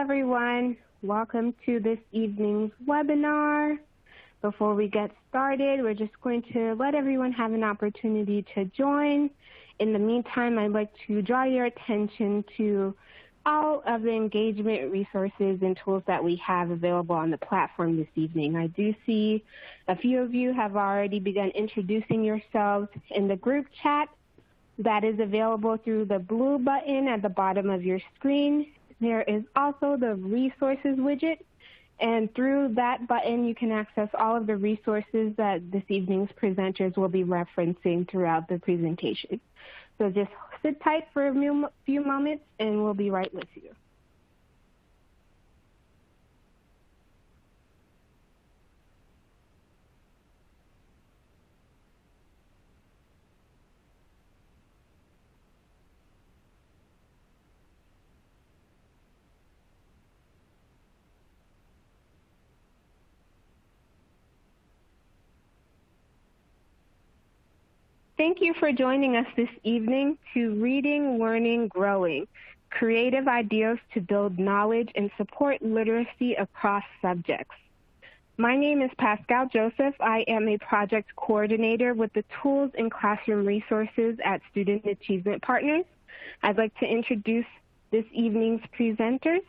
everyone. Welcome to this evening's webinar. Before we get started, we're just going to let everyone have an opportunity to join. In the meantime, I'd like to draw your attention to all of the engagement resources and tools that we have available on the platform this evening. I do see a few of you have already begun introducing yourselves in the group chat that is available through the blue button at the bottom of your screen. There is also the resources widget, and through that button you can access all of the resources that this evening's presenters will be referencing throughout the presentation. So just sit tight for a few moments and we'll be right with you. Thank you for joining us this evening to Reading, Learning, Growing, Creative Ideas to Build Knowledge and Support Literacy Across Subjects. My name is Pascal Joseph. I am a project coordinator with the Tools and Classroom Resources at Student Achievement Partners. I'd like to introduce this evening's presenters.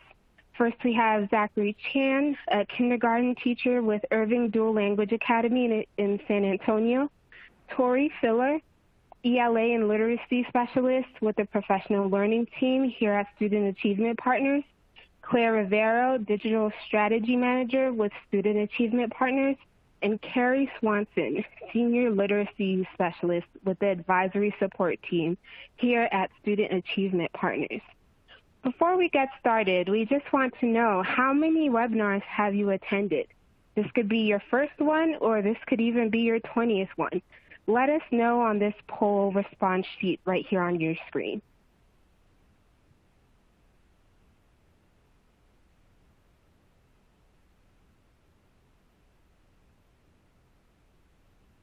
First, we have Zachary Chan, a kindergarten teacher with Irving Dual Language Academy in San Antonio. Tori Filler, ELA and Literacy Specialist with the Professional Learning Team here at Student Achievement Partners. Claire Rivero, Digital Strategy Manager with Student Achievement Partners. And Carrie Swanson, Senior Literacy Specialist with the Advisory Support Team here at Student Achievement Partners. Before we get started, we just want to know how many webinars have you attended? This could be your first one, or this could even be your 20th one. Let us know on this poll response sheet right here on your screen.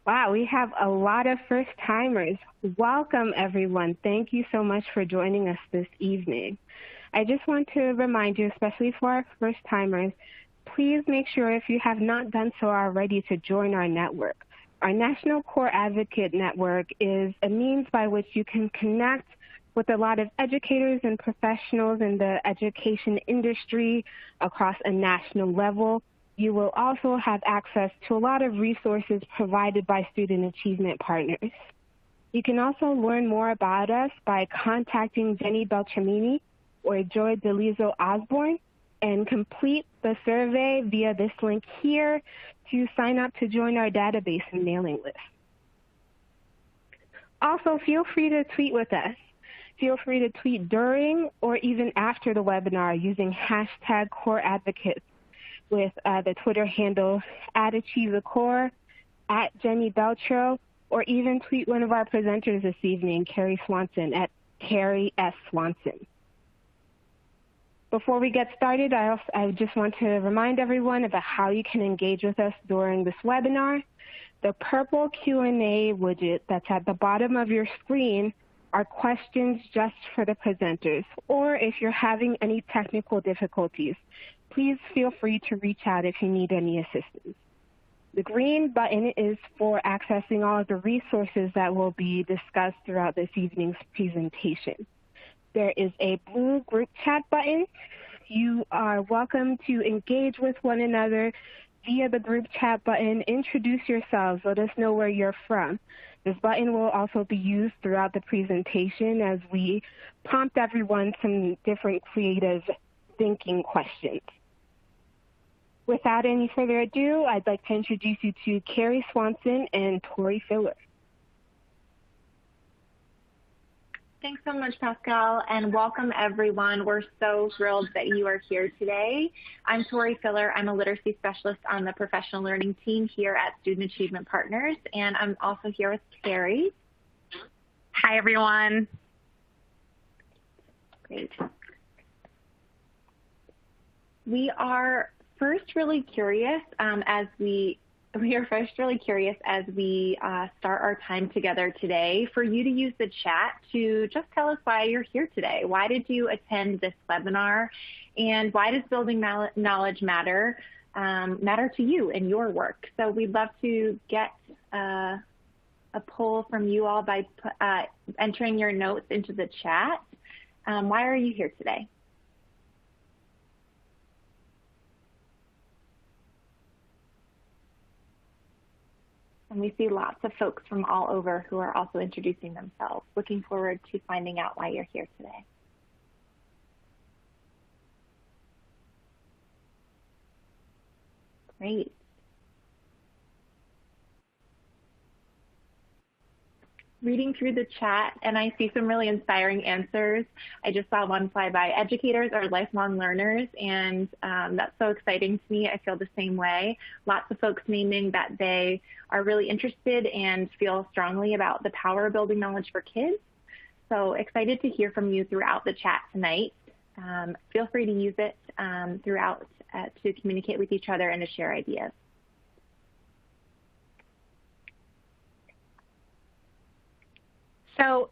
Wow, we have a lot of first-timers. Welcome, everyone. Thank you so much for joining us this evening. I just want to remind you, especially for our first-timers, please make sure if you have not done so already to join our network. Our National Core Advocate Network is a means by which you can connect with a lot of educators and professionals in the education industry across a national level. You will also have access to a lot of resources provided by Student Achievement Partners. You can also learn more about us by contacting Jenny Beltramini or Joy DeLizo Osborne and complete the survey via this link here to sign up to join our database and mailing list. Also, feel free to tweet with us. Feel free to tweet during or even after the webinar using hashtag #CoreAdvocates with the Twitter handle @AchieveTheCore, @JennyBeltro, or even tweet one of our presenters this evening, Carrie Swanson, @CarrieS.Swanson. Before we get started, I just want to remind everyone about how you can engage with us during this webinar. The purple Q&A widget that's at the bottom of your screen are questions just for the presenters, or if you're having any technical difficulties, please feel free to reach out if you need any assistance. The green button is for accessing all of the resources that will be discussed throughout this evening's presentation. There is a blue group chat button. You are welcome to engage with one another via the group chat button. Introduce yourselves. Let us know where you're from. This button will also be used throughout the presentation as we prompt everyone some different creative thinking questions. Without any further ado, I'd like to introduce you to Carrie Swanson and Tori Filler. Thanks so much, Pascal, and welcome everyone. We're so thrilled that you are here today. I'm Tori Filler. I'm a literacy specialist on the professional learning team here at Student Achievement Partners, and I'm also here with Carrie. Hi, everyone. Great. We are first really curious as we we are first really curious as we start our time together today for you to use the chat to just tell us why you're here today. Why did you attend this webinar? And why does building knowledge matter to you in your work? So we'd love to get a poll from you all by entering your notes into the chat. Why are you here today? And we see lots of folks from all over who are also introducing themselves. Looking forward to finding out why you're here today. Great. Reading through the chat, and I see some really inspiring answers. I just saw one fly by. Educators are lifelong learners, and that's so exciting to me. I feel the same way. Lots of folks naming that they are really interested and feel strongly about the power of building knowledge for kids. So excited to hear from you throughout the chat tonight. Feel free to use it throughout to communicate with each other and to share ideas. So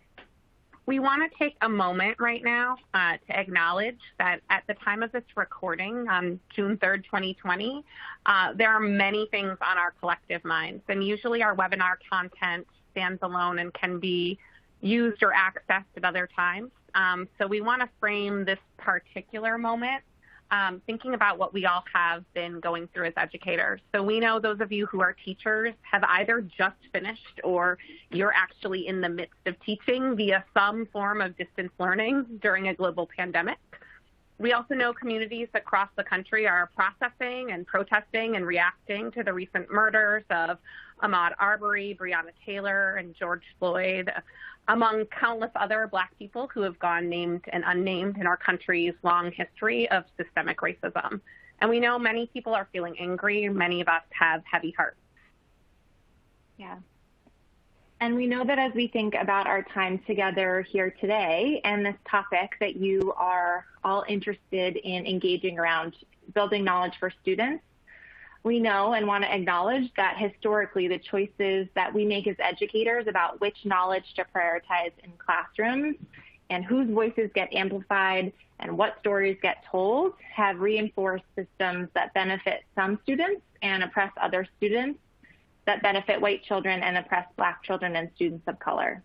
we want to take a moment right now to acknowledge that at the time of this recording on June 3rd, 2020, there are many things on our collective minds. And usually our webinar content stands alone and can be used or accessed at other times. So we want to frame this particular moment thinking about what we all have been going through as educators. So we know those of you who are teachers have either just finished or you're actually in the midst of teaching via some form of distance learning during a global pandemic. We also know communities across the country are processing and protesting and reacting to the recent murders of Ahmaud Arbery, Breonna Taylor, and George Floyd, among countless other Black people who have gone named and unnamed in our country's long history of systemic racism. And we know many people are feeling angry. Many of us have heavy hearts. Yeah. And we know that as we think about our time together here today and this topic that you are all interested in engaging around building knowledge for students, we know and want to acknowledge that historically the choices that we make as educators about which knowledge to prioritize in classrooms and whose voices get amplified and what stories get told have reinforced systems that benefit some students and oppress other students, that benefit white children and oppress Black children and students of color.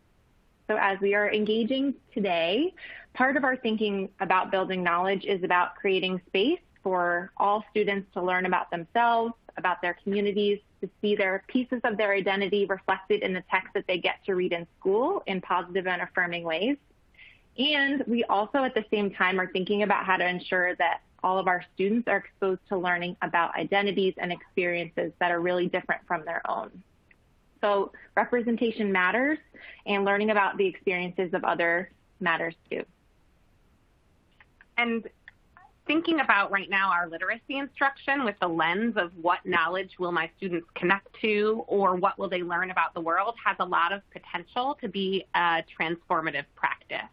So as we are engaging today, part of our thinking about building knowledge is about creating space for all students to learn about themselves, about their communities, to see their pieces of their identity reflected in the text that they get to read in school in positive and affirming ways. And we also at the same time are thinking about how to ensure that all of our students are exposed to learning about identities and experiences that are really different from their own. So representation matters, and learning about the experiences of others matters too. And thinking about right now our literacy instruction with the lens of what knowledge will my students connect to or what will they learn about the world has a lot of potential to be a transformative practice.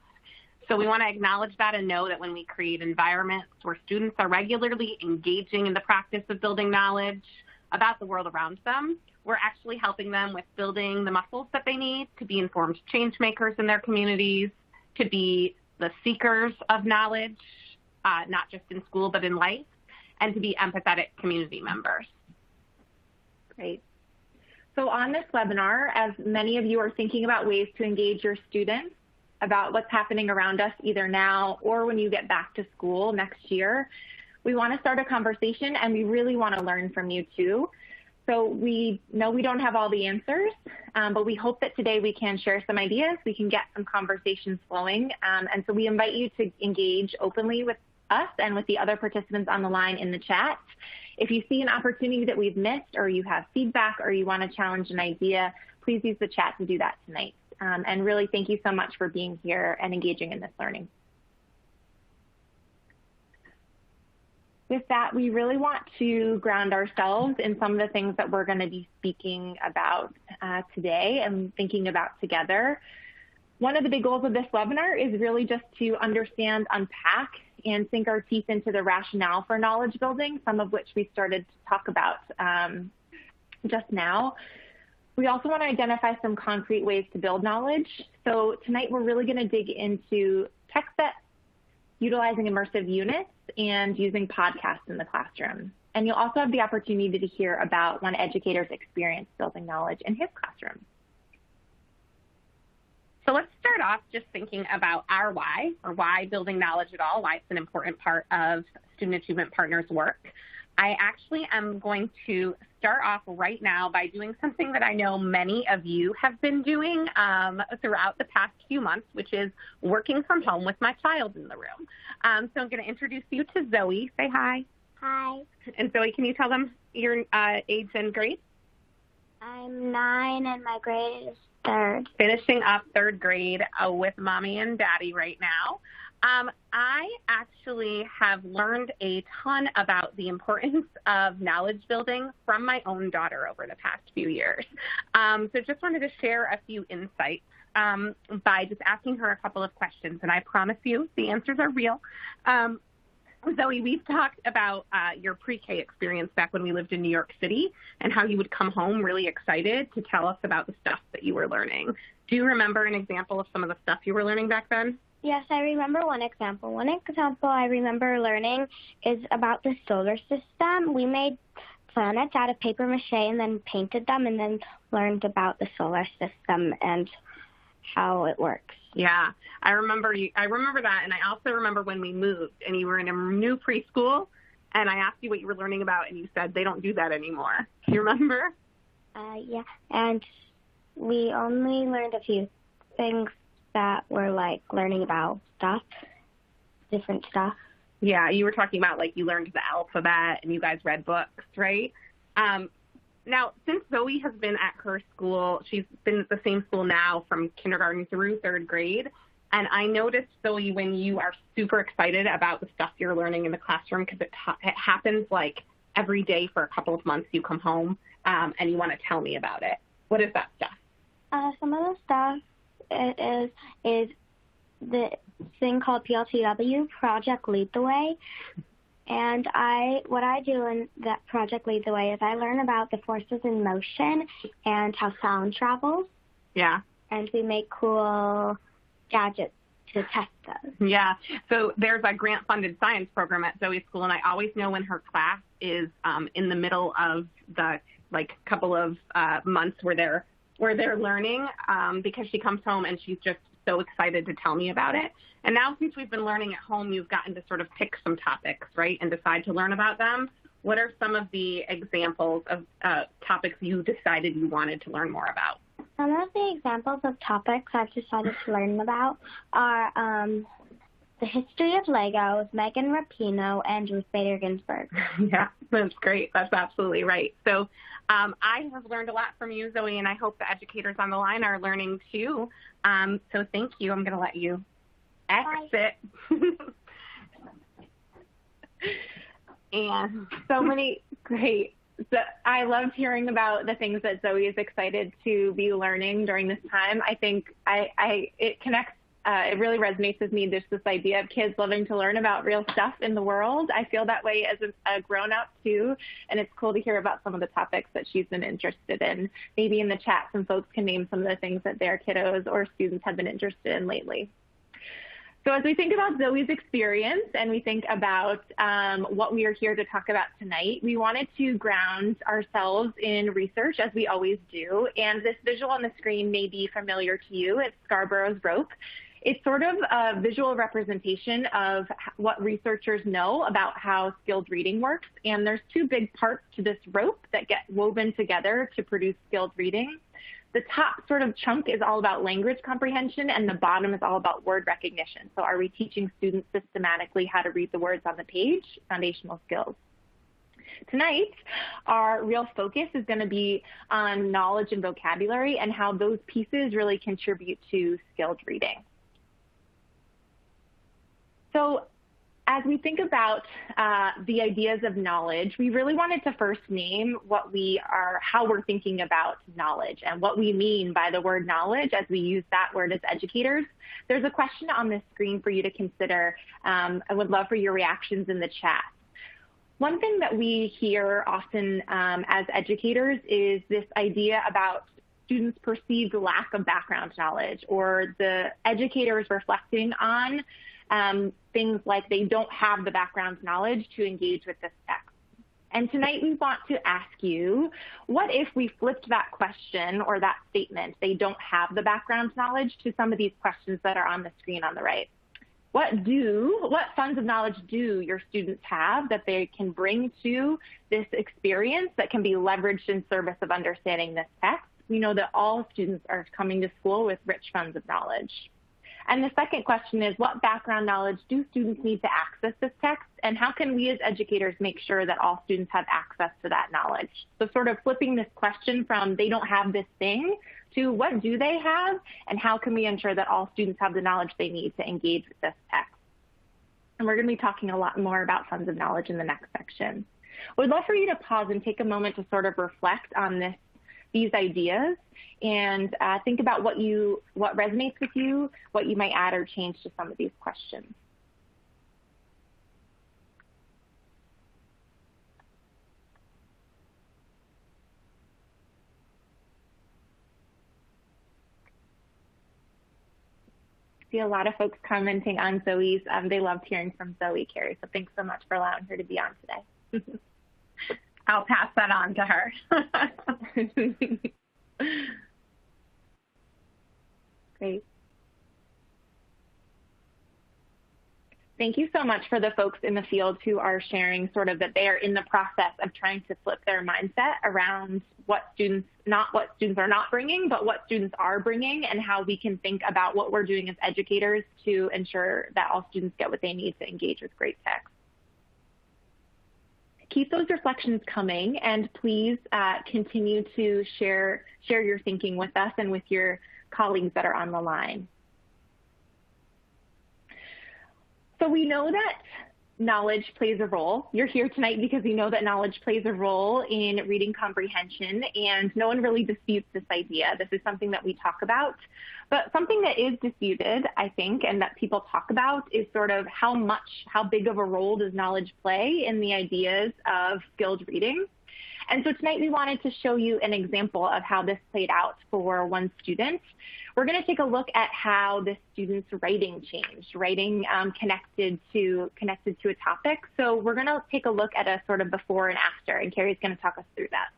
So we want to acknowledge that and know that when we create environments where students are regularly engaging in the practice of building knowledge about the world around them, we're actually helping them with building the muscles that they need to be informed change makers in their communities, to be the seekers of knowledge, not just in school, but in life, and to be empathetic community members. Great. So on this webinar, as many of you are thinking about ways to engage your students about what's happening around us either now or when you get back to school next year, we want to start a conversation and we really want to learn from you too. So we know we don't have all the answers, but we hope that today we can share some ideas, we can get some conversations flowing. And so we invite you to engage openly with us and with the other participants on the line in the chat. If you see an opportunity that we've missed or you have feedback or you want to challenge an idea, please use the chat to do that tonight. And really thank you so much for being here and engaging in this learning. With that, we really want to ground ourselves in some of the things that we're going to be speaking about today and thinking about together. One of the big goals of this webinar is really just to understand, unpack, and sink our teeth into the rationale for knowledge building, some of which we started to talk about just now. We also want to identify some concrete ways to build knowledge. So tonight we're really going to dig into tech sets, utilizing immersive units, and using podcasts in the classroom. And you'll also have the opportunity to hear about one educator's experience building knowledge in his classroom. So let's start off just thinking about our why, or why building knowledge at all, why it's an important part of Student Achievement Partners' work. I actually am going to start off right now by doing something that I know many of you have been doing throughout the past few months, which is working from home with my child in the room. So I'm going to introduce you to Zoe. Say hi. Hi. And Zoe, can you tell them your age and grade? I'm 9 and my grade is 3rd. Finishing up 3rd grade with mommy and daddy right now. I actually have learned a ton about the importance of knowledge building from my own daughter over the past few years. So just wanted to share a few insights by just asking her a couple of questions, and I promise you the answers are real. Zoe, we've talked about your pre-K experience back when we lived in New York City and how you would come home really excited to tell us about the stuff that you were learning. Do you remember an example of some of the stuff you were learning back then? Yes, I remember one example. One example I remember learning is about the solar system. We made planets out of paper mache and then painted them and then learned about the solar system and how it works. Yeah, I remember that, and I also remember when we moved and you were in a new preschool and I asked you what you were learning about and you said they don't do that anymore. Do you remember? Yeah, and we only learned a few things that were like learning about stuff, different stuff. Yeah, you were talking about like you learned the alphabet and you guys read books, right? Now, since Zoe has been at her school, she's been at the same school now from kindergarten through 3rd grade. And I noticed, Zoe, when you are super excited about the stuff you're learning in the classroom, because it happens like every day for a couple of months, you come home and you want to tell me about it. What is that stuff? Some of the stuff is the thing called PLTW, Project Lead the Way. And what I do in that Project Lead the Way is I learn about the forces in motion and how sound travels. Yeah. And we make cool gadgets to test those. Yeah. So there's a grant-funded science program at Zoe's school, and I always know when her class is in the middle of the couple of months where they're learning because she comes home and she's just so excited to tell me about it. And now since we've been learning at home, you've gotten to sort of pick some topics, right, and decide to learn about them. What are some of the examples of topics you decided you wanted to learn more about? Some of the examples of topics I've decided to learn about are the history of Legos, Megan Rapinoe, and Ruth Bader Ginsburg. Yeah, that's great. That's absolutely right. So I have learned a lot from you, Zoe, and I hope the educators on the line are learning too. So thank you. I'm going to let you exit. And so many great. I loved hearing about the things that Zoe is excited to be learning during this time. I think it connects. It really resonates with me, just this idea of kids loving to learn about real stuff in the world. I feel that way as a grown-up too, and it's cool to hear about some of the topics that she's been interested in. Maybe in the chat, some folks can name some of the things that their kiddos or students have been interested in lately. So as we think about Zoe's experience and we think about what we are here to talk about tonight, we wanted to ground ourselves in research, as we always do. And this visual on the screen may be familiar to you. It's Scarborough's rope. It's sort of a visual representation of what researchers know about how skilled reading works. And there's two big parts to this rope that get woven together to produce skilled reading. The top sort of chunk is all about language comprehension, and the bottom is all about word recognition. So are we teaching students systematically how to read the words on the page? Foundational skills. Tonight, our real focus is going to be on knowledge and vocabulary and how those pieces really contribute to skilled reading. So as we think about the ideas of knowledge, we really wanted to first name how we're thinking about knowledge and what we mean by the word knowledge as we use that word as educators. There's a question on this screen for you to consider. I would love for your reactions in the chat. One thing that we hear often as educators is this idea about students' perceived lack of background knowledge, or the educators reflecting on things like they don't have the background knowledge to engage with this text. And tonight we want to ask you, what if we flipped that question or that statement, they don't have the background knowledge, to some of these questions that are on the screen on the right? What funds of knowledge do your students have that they can bring to this experience that can be leveraged in service of understanding this text? We know that all students are coming to school with rich funds of knowledge. And the second question is, what background knowledge do students need to access this text? And how can we as educators make sure that all students have access to that knowledge? So sort of flipping this question from they don't have this thing to what do they have, and how can we ensure that all students have the knowledge they need to engage with this text? And we're going to be talking a lot more about funds of knowledge in the next section. I would love for you to pause and take a moment to sort of reflect on these ideas and think about what resonates with you, what you might add or change to some of these questions. I see a lot of folks commenting on Zoe's. They loved hearing from Zoe, Carrie, so thanks so much for allowing her to be on today. I'll pass that on to her. Great. Thank you so much for the folks in the field who are sharing sort of that they are in the process of trying to flip their mindset around not what students are not bringing, but what students are bringing, and how we can think about what we're doing as educators to ensure that all students get what they need to engage with great text. Keep those reflections coming, and please continue to share your thinking with us and with your colleagues that are on the line. So we know that knowledge plays a role. You're here tonight because you know that knowledge plays a role in reading comprehension, and no one really disputes this idea. This is something that we talk about. But something that is disputed, I think, and that people talk about is sort of how big of a role does knowledge play in the ideas of skilled reading. And so tonight we wanted to show you an example of how this played out for one student. We're going to take a look at how this student's writing changed, connected to a topic. So we're going to take a look at a sort of before and after, and Carrie's going to talk us through that.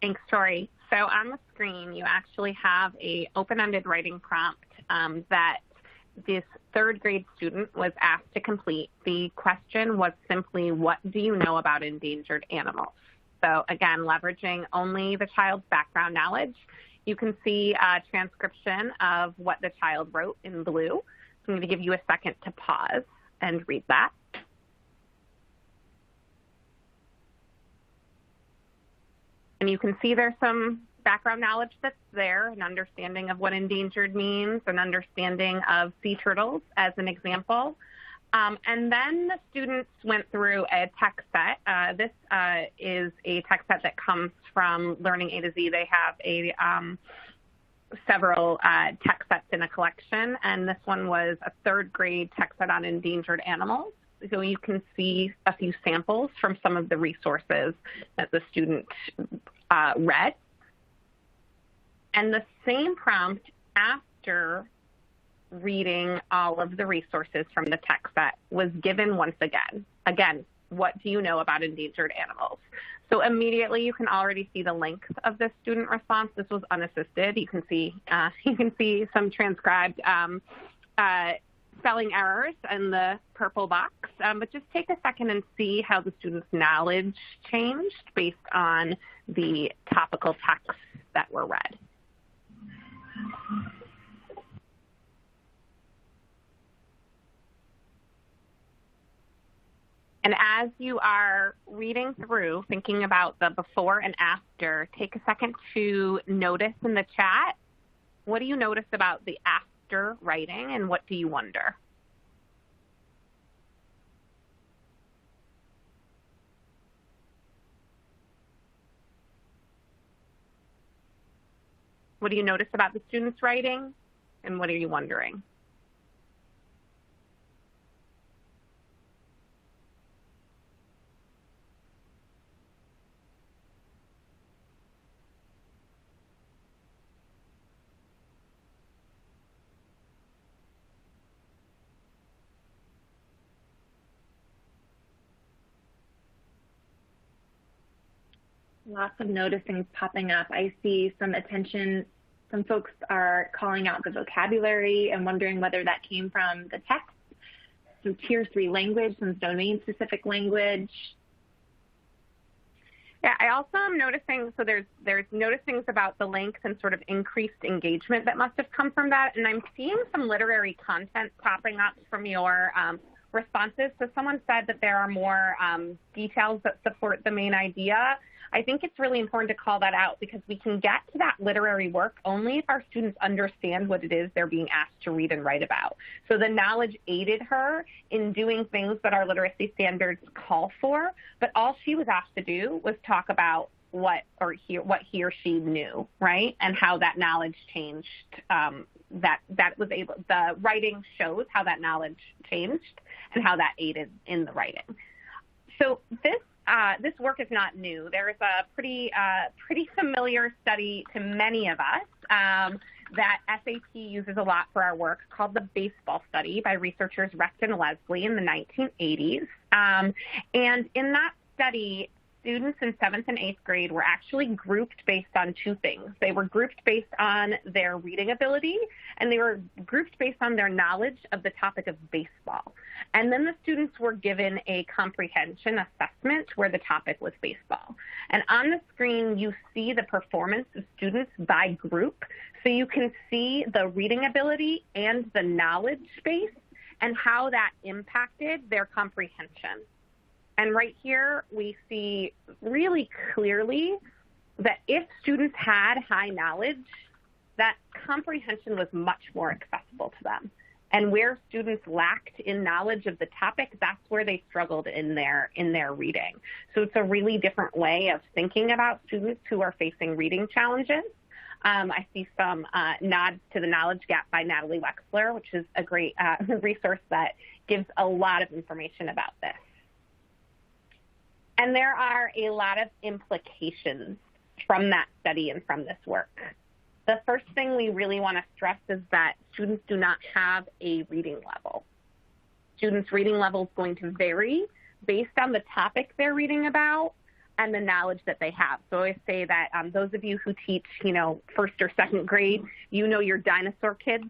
Thanks, Tori. So on the screen, you actually have a open-ended writing prompt that this third grade student was asked to complete. The question was simply, what do you know about endangered animals? So again, leveraging only the child's background knowledge. You can see a transcription of what the child wrote in blue. So I'm going to give you a second to pause and read that. And you can see there's some background knowledge that's there, an understanding of what endangered means, an understanding of sea turtles as an example. And then the students went through a text set. This is a text set that comes from Learning A to Z. They have several text sets in a collection, and this one was a third grade text set on endangered animals. So you can see a few samples from some of the resources that the student read. And the same prompt after reading all of the resources from the text set was given once again. Again, what do you know about endangered animals? So immediately you can already see the length of the student response. This was unassisted. You can see some transcribed spelling errors in the purple box. But just take a second and see how the student's knowledge changed based on the topical texts that were read. And as you are reading through, thinking about the before and after, take a second to notice in the chat, what do you notice about the after writing, and what do you wonder? What do you notice about the student's writing, and what are you wondering? Lots of noticing popping up. I see some attention. Some folks are calling out the vocabulary and wondering whether that came from the text, some tier 3 language, some domain-specific language. Yeah, I also am noticing, so there's noticings about the length and sort of increased engagement that must have come from that. And I'm seeing some literary content popping up from your responses. So someone said that there are more details that support the main idea. I think it's really important to call that out because we can get to that literary work only if our students understand what it is they're being asked to read and write about. So the knowledge aided her in doing things that our literacy standards call for, but all she was asked to do was talk about what he or she knew, right? And how that knowledge changed, the writing shows how that knowledge changed and how that aided in the writing. So this work is not new. There is a pretty familiar study to many of us that SAP uses a lot for our work called the baseball study by researchers Recht and Leslie in the 1980s. And in that study, students in 7th and 8th grade were actually grouped based on two things. They were grouped based on their reading ability, and they were grouped based on their knowledge of the topic of baseball. And then the students were given a comprehension assessment where the topic was baseball. And on the screen, you see the performance of students by group. So you can see the reading ability and the knowledge base and how that impacted their comprehension. And right here, we see really clearly that if students had high knowledge, that comprehension was much more accessible to them. And where students lacked in knowledge of the topic, that's where they struggled in their reading. So it's a really different way of thinking about students who are facing reading challenges. I see some nods to the Knowledge Gap by Natalie Wexler, which is a great resource that gives a lot of information about this. And there are a lot of implications from that study and from this work. The first thing we really want to stress is that students do not have a reading level. Students' reading level is going to vary based on the topic they're reading about and the knowledge that they have. So I always say that those of you who teach, 1st or 2nd grade, your dinosaur kids.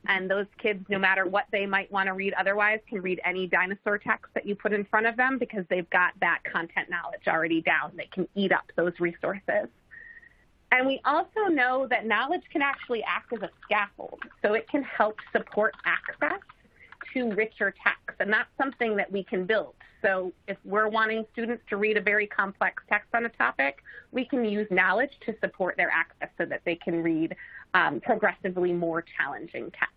And those kids, no matter what they might want to read otherwise, can read any dinosaur text that you put in front of them because they've got that content knowledge already down. They can eat up those resources. And we also know that knowledge can actually act as a scaffold. So it can help support access to richer texts. And that's something that we can build. So if we're wanting students to read a very complex text on a topic, we can use knowledge to support their access so that they can read progressively more challenging texts.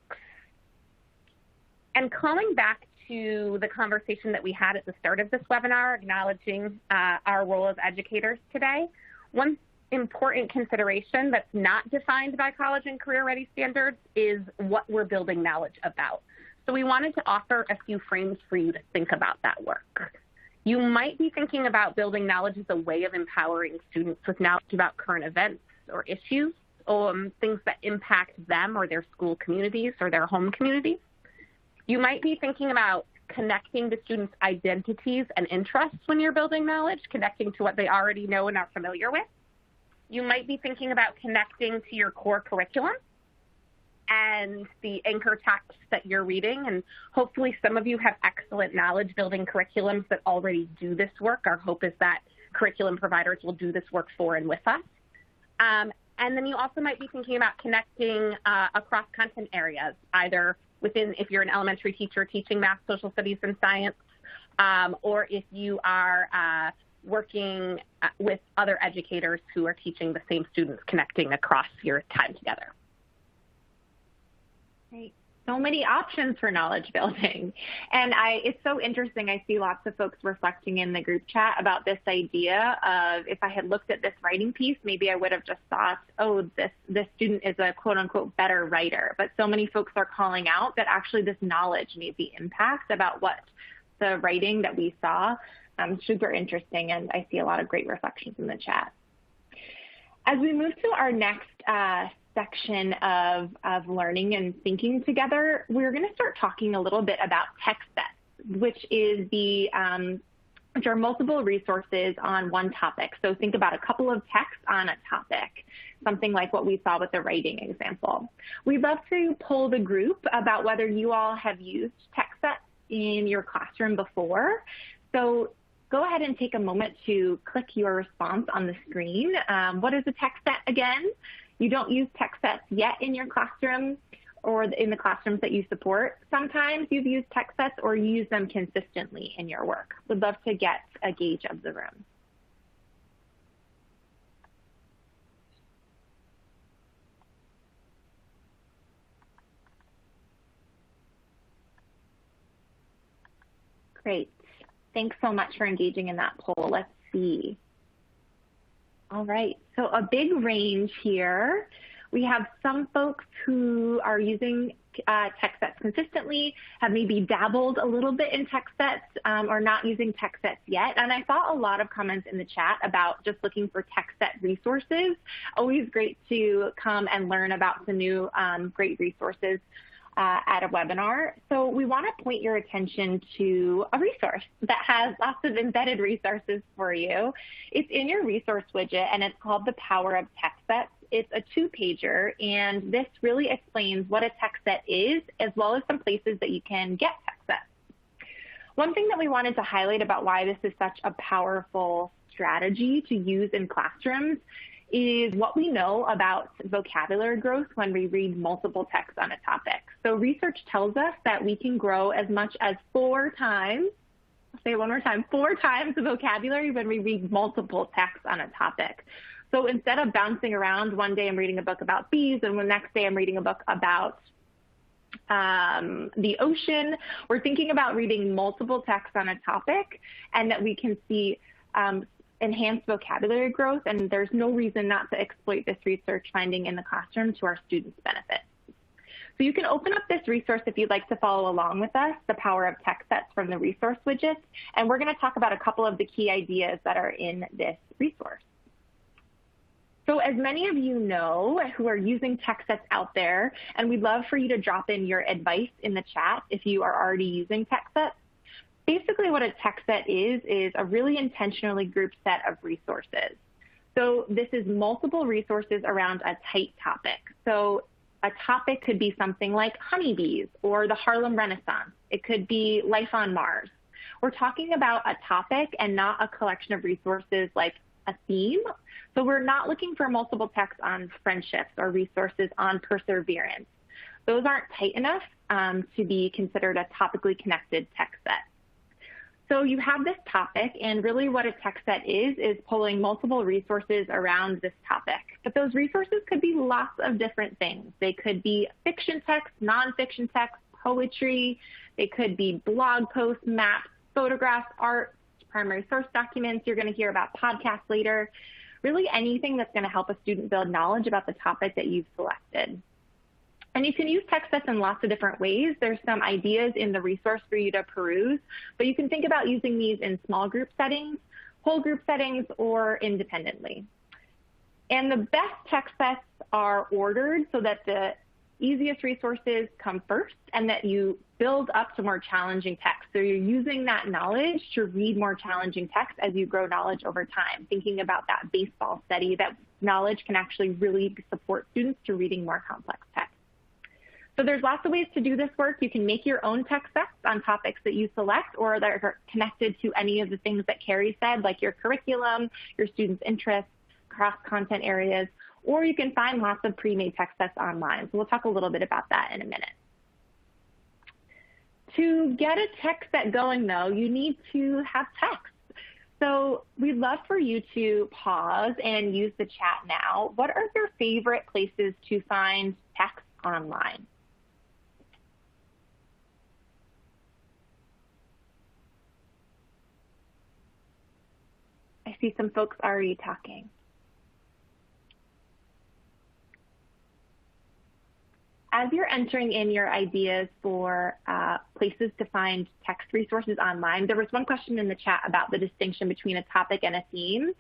And calling back to the conversation that we had at the start of this webinar, acknowledging our role as educators today, one important consideration that's not defined by college and career ready standards is what we're building knowledge about. So we wanted to offer a few frames for you to think about that work. You might be thinking about building knowledge as a way of empowering students with knowledge about current events or issues, things that impact them or their school communities or their home communities. You might be thinking about connecting to students' identities and interests when you're building knowledge, connecting to what they already know and are familiar with. You might be thinking about connecting to your core curriculum and the anchor text that you're reading. And hopefully some of you have excellent knowledge building curriculums that already do this work. Our hope is that curriculum providers will do this work for and with us. And then you also might be thinking about connecting across content areas, either within, if you're an elementary teacher teaching math, social studies, and science, or if you are working with other educators who are teaching the same students, connecting across your time together. Great. So many options for knowledge building. And it's so interesting. I see lots of folks reflecting in the group chat about this idea of, if I had looked at this writing piece, maybe I would have just thought, oh, this student is a quote unquote better writer. But so many folks are calling out that actually this knowledge made the impact about what the writing that we saw. Super interesting. And I see a lot of great reflections in the chat. As we move to our next section of learning and thinking together, we're going to start talking a little bit about text sets, which is the which are multiple resources on one topic. So think about a couple of texts on a topic, something like what we saw with the writing example. We'd love to poll the group about whether you all have used text sets in your classroom before. So go ahead and take a moment to click your response on the screen. What is a text set again? You don't use text sets yet in your classroom or in the classrooms that you support. Sometimes you've used text sets or you use them consistently in your work. Would love to get a gauge of the room. Great. Thanks so much for engaging in that poll. Let's see. All right, so a big range here. We have some folks who are using text sets consistently, have maybe dabbled a little bit in text sets or not using text sets yet. And I saw a lot of comments in the chat about just looking for text set resources. Always great to come and learn about some new great resources at a webinar. So we want to point your attention to a resource that has lots of embedded resources for you. It's in your resource widget, and it's called The Power of Text Sets. It's a 2-pager, and this really explains what a text set is, as well as some places that you can get text sets. One thing that we wanted to highlight about why this is such a powerful strategy to use in classrooms is what we know about vocabulary growth when we read multiple texts on a topic. So research tells us that we can grow as much as 4 times, I'll say it one more time, 4 times the vocabulary when we read multiple texts on a topic. So instead of bouncing around, one day I'm reading a book about bees and the next day I'm reading a book about the ocean, we're thinking about reading multiple texts on a topic and that we can see enhanced vocabulary growth, and there's no reason not to exploit this research finding in the classroom to our students' benefit. So you can open up this resource if you'd like to follow along with us, The Power of Text Sets from the resource widget, and we're going to talk about a couple of the key ideas that are in this resource. So as many of you know who are using text sets out there, and we'd love for you to drop in your advice in the chat if you are already using text sets. Basically what a text set is a really intentionally grouped set of resources. So this is multiple resources around a tight topic. So a topic could be something like honeybees or the Harlem Renaissance. It could be life on Mars. We're talking about a topic and not a collection of resources like a theme. So we're not looking for multiple texts on friendships or resources on perseverance. Those aren't tight enough to be considered a topically connected text set. So you have this topic, and really what a text set is pulling multiple resources around this topic. But those resources could be lots of different things. They could be fiction text, nonfiction text, poetry. They could be blog posts, maps, photographs, art, primary source documents. You're going to hear about podcasts later. Really anything that's going to help a student build knowledge about the topic that you've selected. And you can use text sets in lots of different ways. There's some ideas in the resource for you to peruse, but you can think about using these in small group settings, whole group settings, or independently. And the best text sets are ordered so that the easiest resources come first and that you build up to more challenging text. So you're using that knowledge to read more challenging text as you grow knowledge over time, thinking about that baseball study that knowledge can actually really support students to reading more complex text. So there's lots of ways to do this work. You can make your own text sets on topics that you select or that are connected to any of the things that Carrie said, like your curriculum, your students' interests, cross-content areas, or you can find lots of pre-made text sets online. So we'll talk a little bit about that in a minute. To get a text set going, though, you need to have text. So we'd love for you to pause and use the chat now. What are your favorite places to find text online? I see some folks already talking. As you're entering in your ideas for places to find text resources online, there was one question in the chat about the distinction between a topic and a theme.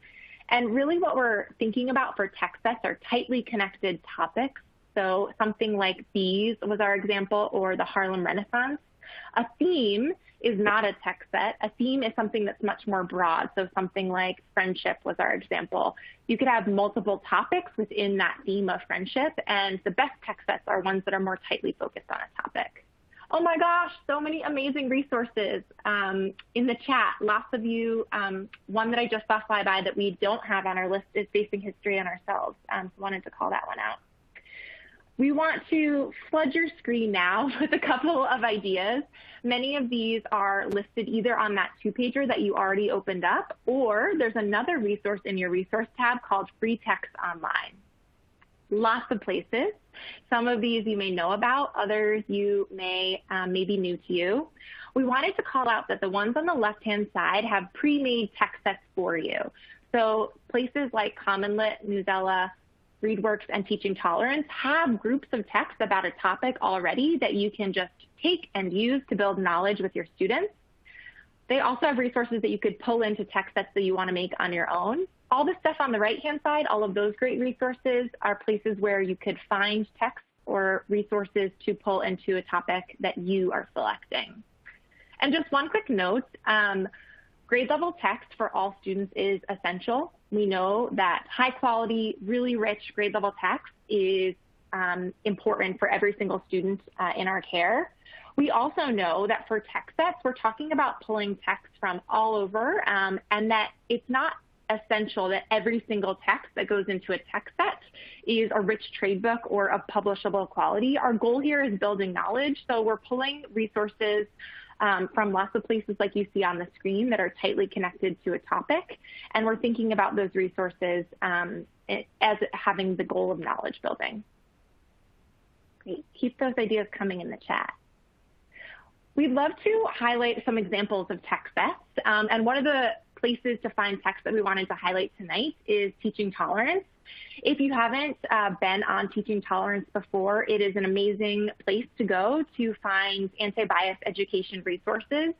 And really what we're thinking about for text sets are tightly connected topics. So something like bees was our example, or the Harlem Renaissance. A theme is not a text set. A theme is something that's much more broad. So something like friendship was our example. You could have multiple topics within that theme of friendship, and the best text sets are ones that are more tightly focused on a topic. Oh my gosh, so many amazing resources in the chat. Lots of you, one that I just saw fly by that we don't have on our list is Facing History on Ourselves. So wanted to call that one out. We want to flood your screen now with a couple of ideas. Many of these are listed either on that two-pager that you already opened up, or there's another resource in your resource tab called Free Text Online. Lots of places. Some of these you may know about, others you may be new to you. We wanted to call out that the ones on the left-hand side have pre-made text sets for you. So places like Common Lit, Newsela, ReadWorks, and Teaching Tolerance have groups of text about a topic already that you can just take and use to build knowledge with your students. They also have resources that you could pull into text sets that you want to make on your own. All the stuff on the right-hand side, all of those great resources are places where you could find text or resources to pull into a topic that you are selecting. And just one quick note, grade level text for all students is essential. We know that high quality, really rich grade level text is important for every single student in our care. We also know that for text sets, we're talking about pulling text from all over, and that it's not essential that every single text that goes into a text set is a rich trade book or of publishable quality. Our goal here is building knowledge, so we're pulling resources from lots of places like you see on the screen that are tightly connected to a topic, and we're thinking about those resources as having the goal of knowledge building. Great. Keep those ideas coming in the chat. We'd love to highlight some examples of text sets, and one of the places to find text that we wanted to highlight tonight is Teaching Tolerance. If you haven't been on Teaching Tolerance before, it is an amazing place to go to find anti-bias education resources.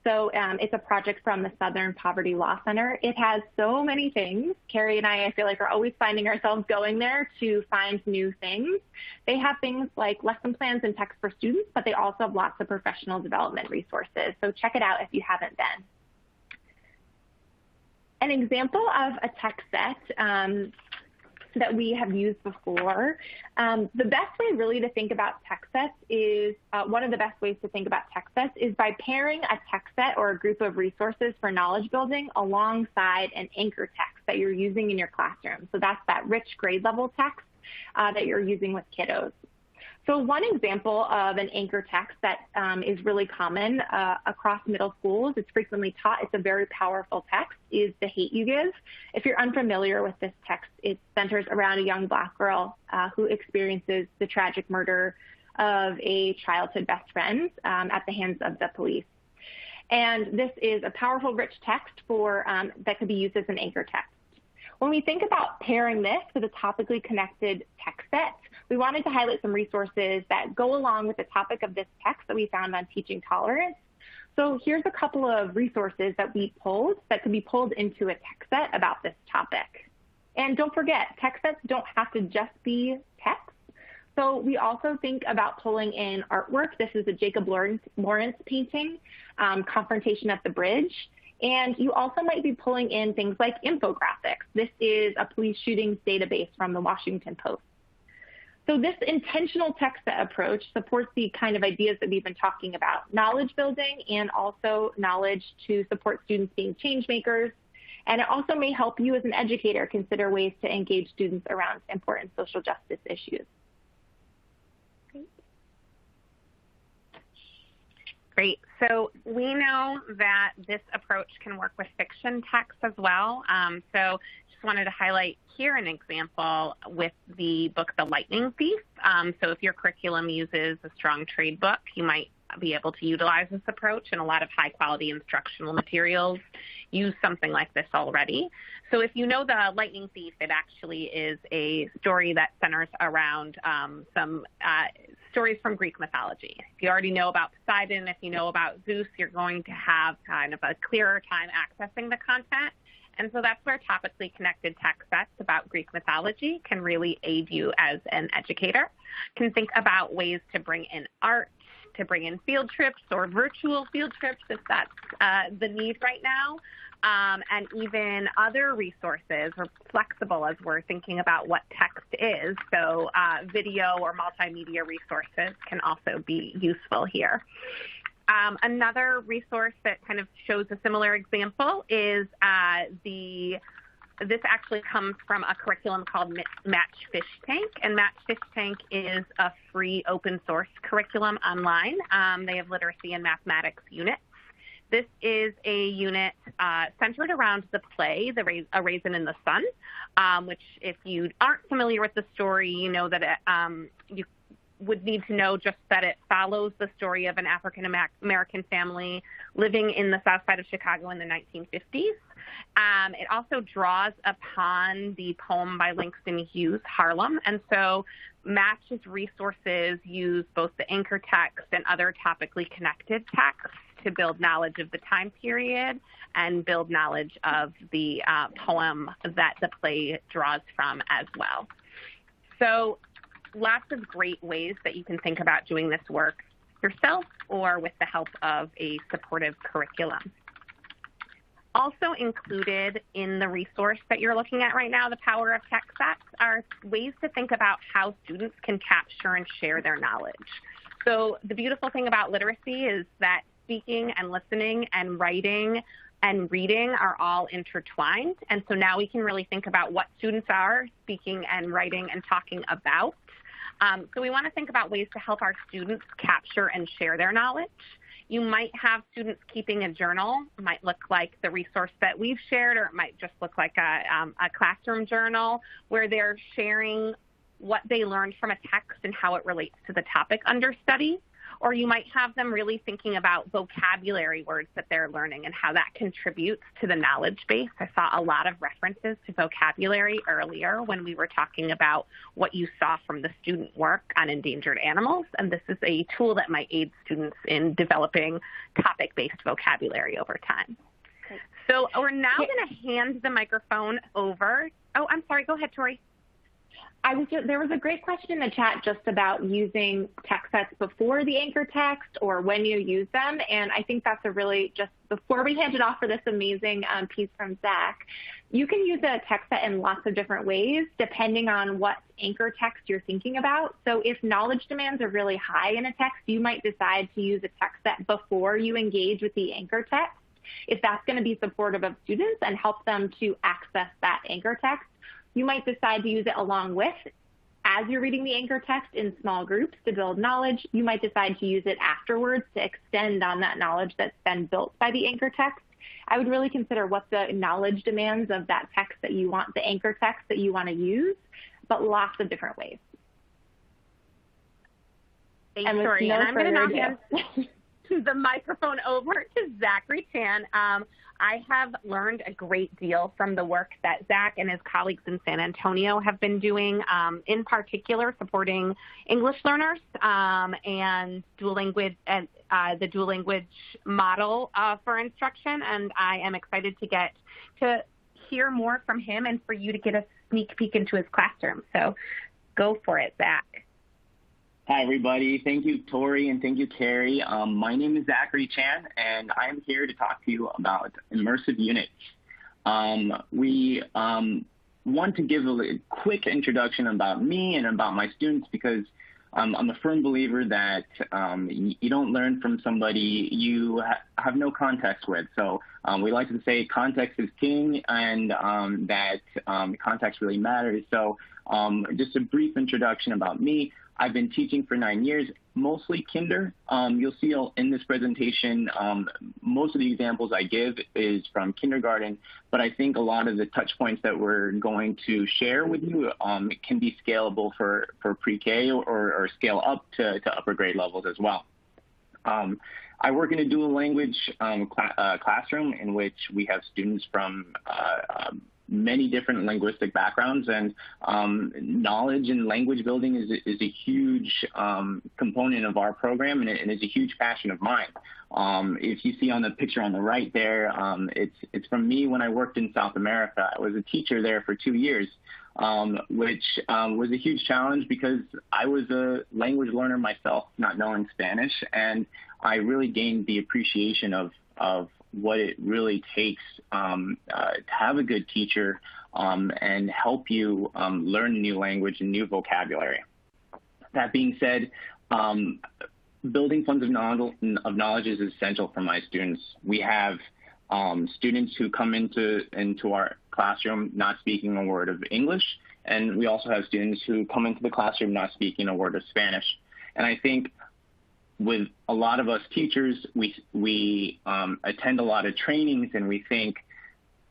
So it's a project from the Southern Poverty Law Center. It has so many things. Carrie and I feel like, are always finding ourselves going there to find new things. They have things like lesson plans and text for students, but they also have lots of professional development resources. So check it out if you haven't been. An example of a text set that we have used before, the best way really to think about text sets is, one of the best ways to think about text sets is by pairing a text set or a group of resources for knowledge building alongside an anchor text that you're using in your classroom. So that's that rich grade level text that you're using with kiddos. So one example of an anchor text that is really common across middle schools, it's frequently taught, it's a very powerful text, is The Hate U Give. If you're unfamiliar with this text, it centers around a young Black girl who experiences the tragic murder of a childhood best friend at the hands of the police. And this is a powerful, rich text for that could be used as an anchor text. When we think about pairing this with a topically connected text set, we wanted to highlight some resources that go along with the topic of this text that we found on Teaching Tolerance. So here's a couple of resources that we pulled that could be pulled into a text set about this topic. And don't forget, text sets don't have to just be text. So we also think about pulling in artwork. This is a Jacob Lawrence painting, Confrontation at the Bridge. And you also might be pulling in things like infographics. This is a police shootings database from the Washington Post. So this intentional text set approach supports the kind of ideas that we've been talking about, knowledge building and also knowledge to support students being change makers. And it also may help you as an educator consider ways to engage students around important social justice issues. Great. So we know that this approach can work with fiction text as well. So just wanted to highlight here an example with the book The Lightning Thief. So if your curriculum uses a strong trade book, you might be able to utilize this approach, and a lot of high quality instructional materials use something like this already. So if you know The Lightning Thief, it actually is a story that centers around some stories from Greek mythology. If you already know about Poseidon, if you know about Zeus, you're going to have kind of a clearer time accessing the content. And so that's where topically connected text sets about Greek mythology can really aid you as an educator. You can think about ways to bring in art, to bring in field trips or virtual field trips if that's the need right now, and even other resources. We're flexible as we're thinking about what text is, so video or multimedia resources can also be useful here. Another resource that kind of shows a similar example is this actually comes from a curriculum called Match Fish Tank, and Match Fish Tank is a free open source curriculum online. They have literacy and mathematics units. This is a unit centered around the play, A Raisin in the Sun, which if you aren't familiar with the story, you know that you would need to know just that it follows the story of an African-American family living in the south side of Chicago in the 1950s. It also draws upon the poem by Langston Hughes, Harlem. And so Match's resources use both the anchor text and other topically connected texts to build knowledge of the time period and build knowledge of the poem that the play draws from as well. So lots of great ways that you can think about doing this work yourself or with the help of a supportive curriculum. Also included in the resource that you're looking at right now, The Power of Text Sets, are ways to think about how students can capture and share their knowledge. So the beautiful thing about literacy is that speaking and listening and writing and reading are all intertwined. And so now we can really think about what students are speaking and writing and talking about. So we want to think about ways to help our students capture and share their knowledge. You might have students keeping a journal. It might look like the resource that we've shared, or it might just look like a classroom journal where they're sharing what they learned from a text and how it relates to the topic under study. Or you might have them really thinking about vocabulary words that they're learning and how that contributes to the knowledge base. I saw a lot of references to vocabulary earlier when we were talking about what you saw from the student work on endangered animals. And this is a tool that might aid students in developing topic-based vocabulary over time. Great. So we're now going to hand the microphone over. Oh, I'm sorry. Go ahead, Tori. There was a great question in the chat just about using text sets before the anchor text or when you use them. And I think that's a really, just before we hand it off for this amazing piece from Zach, you can use a text set in lots of different ways depending on what anchor text you're thinking about. So if knowledge demands are really high in a text, you might decide to use a text set before you engage with the anchor text, if that's going to be supportive of students and help them to access that anchor text. You might decide to use it along with, as you're reading the anchor text in small groups to build knowledge. You might decide to use it afterwards to extend on that knowledge that's been built by the anchor text. I would really consider what the knowledge demands of that text that you want, the anchor text that you want to use, but lots of different ways. Thanks, Tori. And I'm going to now hand the microphone over to Zachary Chan. I have learned a great deal from the work that Zach and his colleagues in San Antonio have been doing, in particular supporting English learners and dual language and the dual language model for instruction. And I am excited to get to hear more from him and for you to get a sneak peek into his classroom. So go for it, Zach. Hi, everybody. Thank you, Tori, and thank you, Carrie. My name is Zachary Chan, and I'm here to talk to you about Immersive Units. We want to give a quick introduction about me and about my students because I'm a firm believer that you don't learn from somebody you have no context with. So we like to say context is king, and that context really matters. So just a brief introduction about me. I've been teaching for 9 years, mostly kinder. You'll see in this presentation, most of the examples I give is from kindergarten, but I think a lot of the touch points that we're going to share with you can be scalable for pre-K or scale up to upper grade levels as well. I work in a dual language classroom in which we have students from many different linguistic backgrounds, and knowledge and language building is a huge component of our program, and is a huge passion of mine. If you see on the picture on the right there, it's from me when I worked in South America. I was a teacher there for 2 years, which was a huge challenge because I was a language learner myself, not knowing Spanish, and I really gained the appreciation of what it really takes to have a good teacher and help you learn a new language and new vocabulary. That being said, building funds of knowledge is essential for my students. We have students who come into our classroom not speaking a word of English, and we also have students who come into the classroom not speaking a word of Spanish. And I think with a lot of us teachers, we attend a lot of trainings and we think,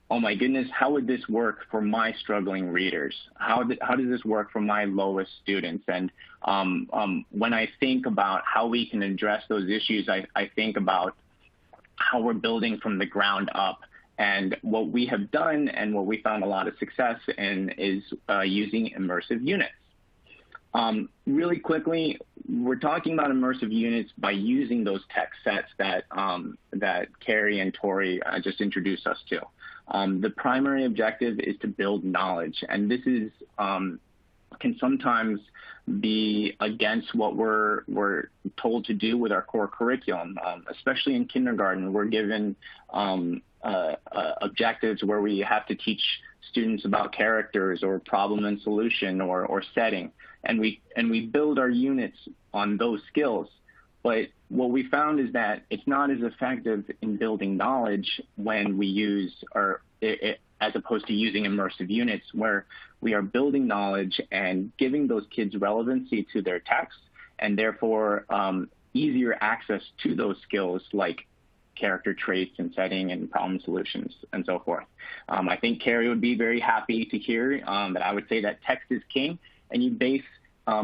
oh my goodness, how would this work for my struggling readers? How does this work for my lowest students? And when I think about how we can address those issues, I think about how we're building from the ground up. And what we have done and what we found a lot of success in is using immersive units. Really quickly, we're talking about immersive units by using those text sets that Carrie and Tori just introduced us to. The primary objective is to build knowledge, and this is can sometimes be against what we're told to do with our core curriculum. Especially in kindergarten, we're given objectives where we have to teach students about characters or problem and solution or setting, and we build our units on those skills. But what we found is that it's not as effective in building knowledge when we use as opposed to using immersive units, where we are building knowledge and giving those kids relevancy to their text, and therefore easier access to those skills like character traits and setting and problem solutions and so forth. I think Carrie would be very happy to hear that I would say that text is king, and you base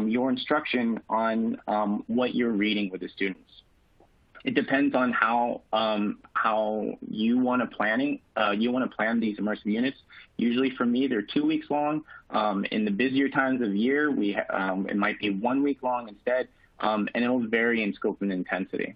your instruction on what you're reading with the students. It depends on how you want to plan these immersive units. Usually for me, they're 2 weeks long. In the busier times of year, it might be 1 week long instead, and it'll vary in scope and intensity.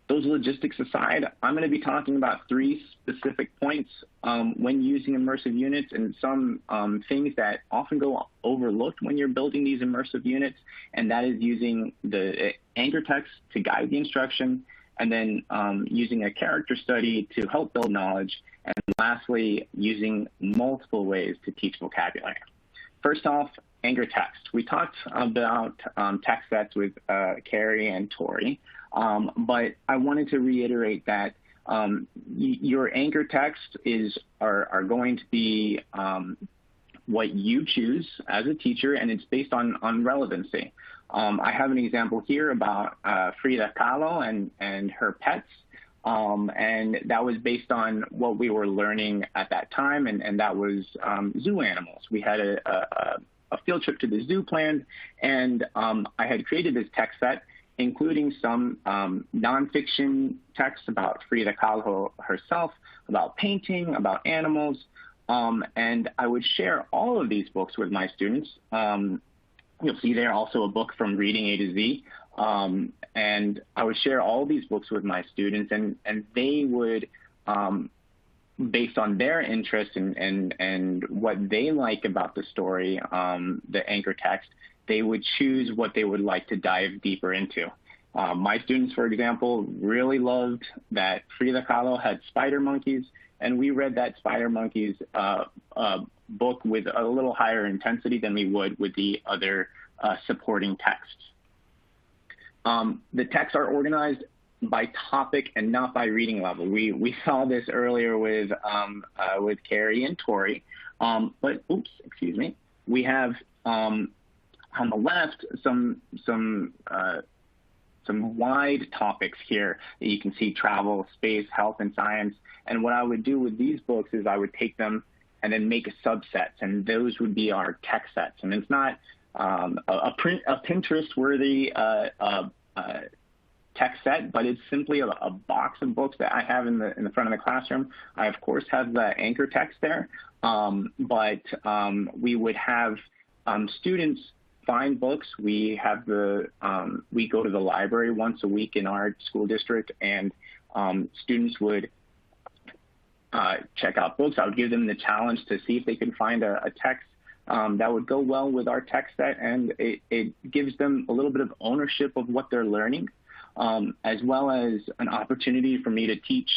Those logistics aside, I'm going to be talking about 3 specific points when using immersive units, and some things that often go overlooked when you're building these immersive units, and that is using the anchor text to guide the instruction, and then using a character study to help build knowledge, and lastly, using multiple ways to teach vocabulary. First off, anchor text. We talked about text sets with Carrie and Tori. But I wanted to reiterate that your anchor text are going to be what you choose as a teacher, and it's based on relevancy. I have an example here about Frida Kahlo and her pets, and that was based on what we were learning at that time, and that was zoo animals. We had a field trip to the zoo planned, and I had created this text set, including some nonfiction texts about Frida Kahlo herself, about painting, about animals, and I would share all of these books with my students. You'll see there also a book from Reading A to Z, and I would share all these books with my students, and they would, based on their interest and what they like about the story, the anchor text, they would choose what they would like to dive deeper into. My students, for example, really loved that Frida Kahlo had spider monkeys, and we read that spider monkeys book with a little higher intensity than we would with the other supporting texts. The texts are organized by topic and not by reading level. We saw this earlier with Carrie and Tori, but excuse me. We have on the left some wide topics here that you can see: travel, space, health, and science. And what I would do with these books is I would take them and then make subsets, and those would be our text sets. And it's not a Pinterest-worthy text set, but it's simply a box of books that I have in the front of the classroom. I, of course, have the anchor text there, but we would have students find books. We have we go to the library once a week in our school district, and students would check out books. I would give them the challenge to see if they can find a text that would go well with our text set, and it gives them a little bit of ownership of what they're learning, as well as an opportunity for me to teach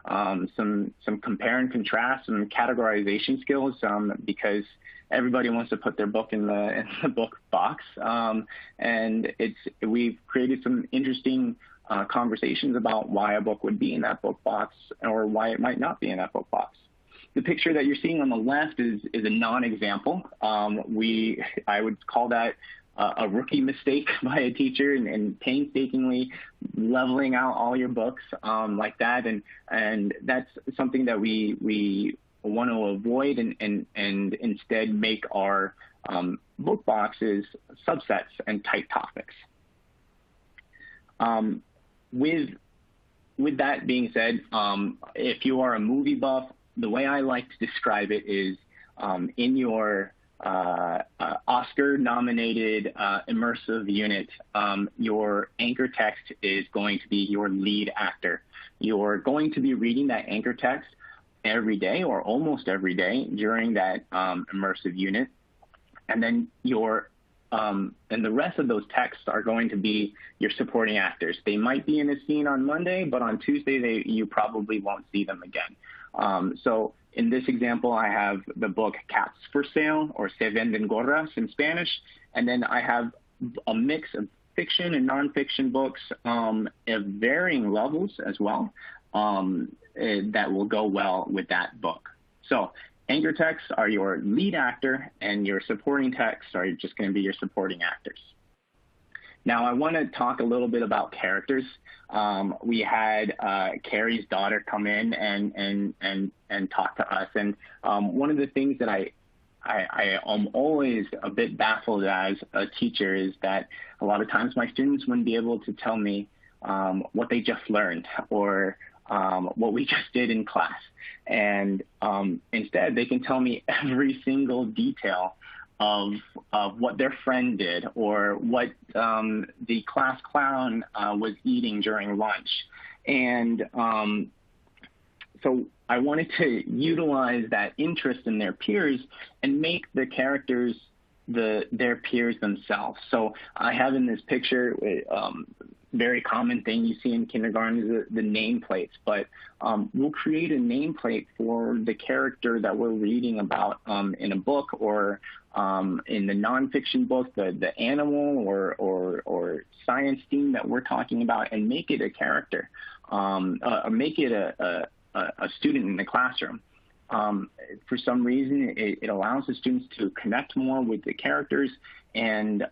some compare and contrast, some categorization skills, because everybody wants to put their book in the book box, and we've created some interesting conversations about why a book would be in that book box or why it might not be in that book box. The picture that you're seeing on the left is a non-example. I would call that a rookie mistake by a teacher, and painstakingly leveling out all your books like that, and that's something that we want to avoid, and instead make our book boxes subsets and type topics. With that being said, if you are a movie buff, the way I like to describe it is in your Oscar-nominated immersive unit, your anchor text is going to be your lead actor. You're going to be reading that anchor text every day or almost every day during that immersive unit, and then and the rest of those texts are going to be your supporting actors. They might be in a scene on Monday, but on Tuesday you probably won't see them again. So in this example, I have the book Cats for Sale, or Se Venden Gorras in Spanish, and then I have a mix of fiction and nonfiction books of varying levels as well that will go well with that book. So anchor texts are your lead actor, and your supporting texts are just going to be your supporting actors. Now, I want to talk a little bit about characters. We had Carrie's daughter come in and talk to us, and one of the things that I am always a bit baffled as a teacher is that a lot of times my students wouldn't be able to tell me what they just learned or what we just did in class. And instead, they can tell me every single detail of what their friend did or what the class clown was eating during lunch. And so I wanted to utilize that interest in their peers and make the characters their peers themselves. So I have in this picture, very common thing you see in kindergarten is the nameplates, but we'll create a nameplate for the character that we're reading about in a book or in the nonfiction book, the animal or science theme that we're talking about, and make it a character, or make it a student in the classroom. For some reason, it allows the students to connect more with the characters and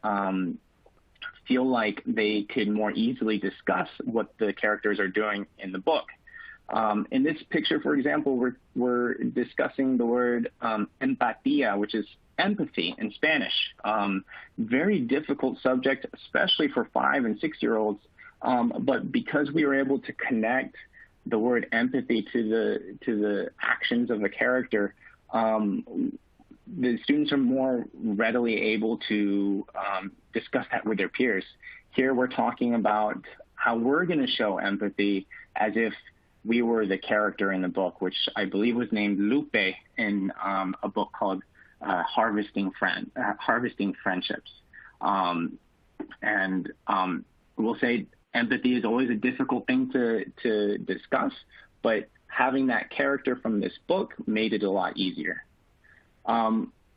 feel like they could more easily discuss what the characters are doing in the book. In this picture, for example, we're discussing the word empatía, which is empathy in Spanish. Very difficult subject, especially for 5- and 6-year-olds. But because we were able to connect the word empathy to the actions of a character, the students are more readily able to discuss that with their peers. Here we're talking about how we're going to show empathy as if we were the character in the book, which I believe was named Lupe in a book called Harvesting Friendships. We'll say empathy is always a difficult thing to discuss, but having that character from this book made it a lot easier.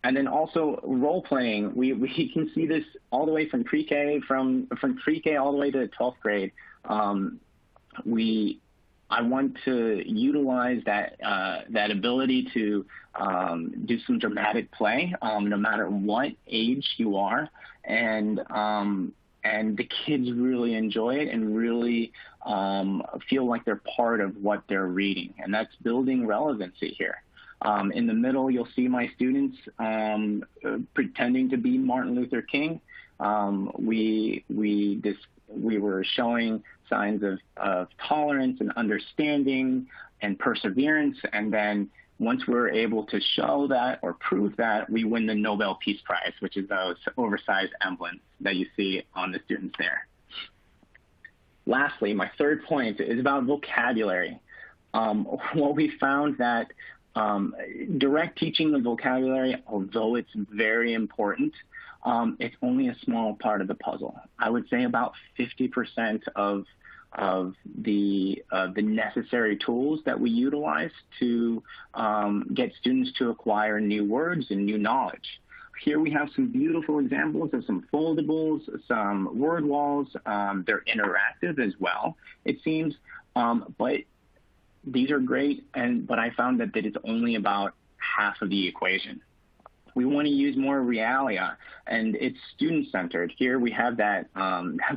And then also role playing, we can see this all the way from pre-K, from pre-K all the way to 12th grade. I want to utilize that ability to do some dramatic play, no matter what age you are, and the kids really enjoy it and really feel like they're part of what they're reading, and that's building relevancy here. In the middle, you'll see my students pretending to be Martin Luther King. we were showing signs of tolerance and understanding and perseverance, and then once we're able to show that or prove that, we win the Nobel Peace Prize, which is those oversized emblems that you see on the students there. Lastly, my third point is about vocabulary. What we found that direct teaching of vocabulary, although it's very important, it's only a small part of the puzzle. I would say about 50% of the necessary tools that we utilize to get students to acquire new words and new knowledge. Here we have some beautiful examples of some foldables, some word walls. They're interactive as well, it seems, but these are great, but I found that it's only about half of the equation. We want to use more realia, and it's student-centered. Here we have that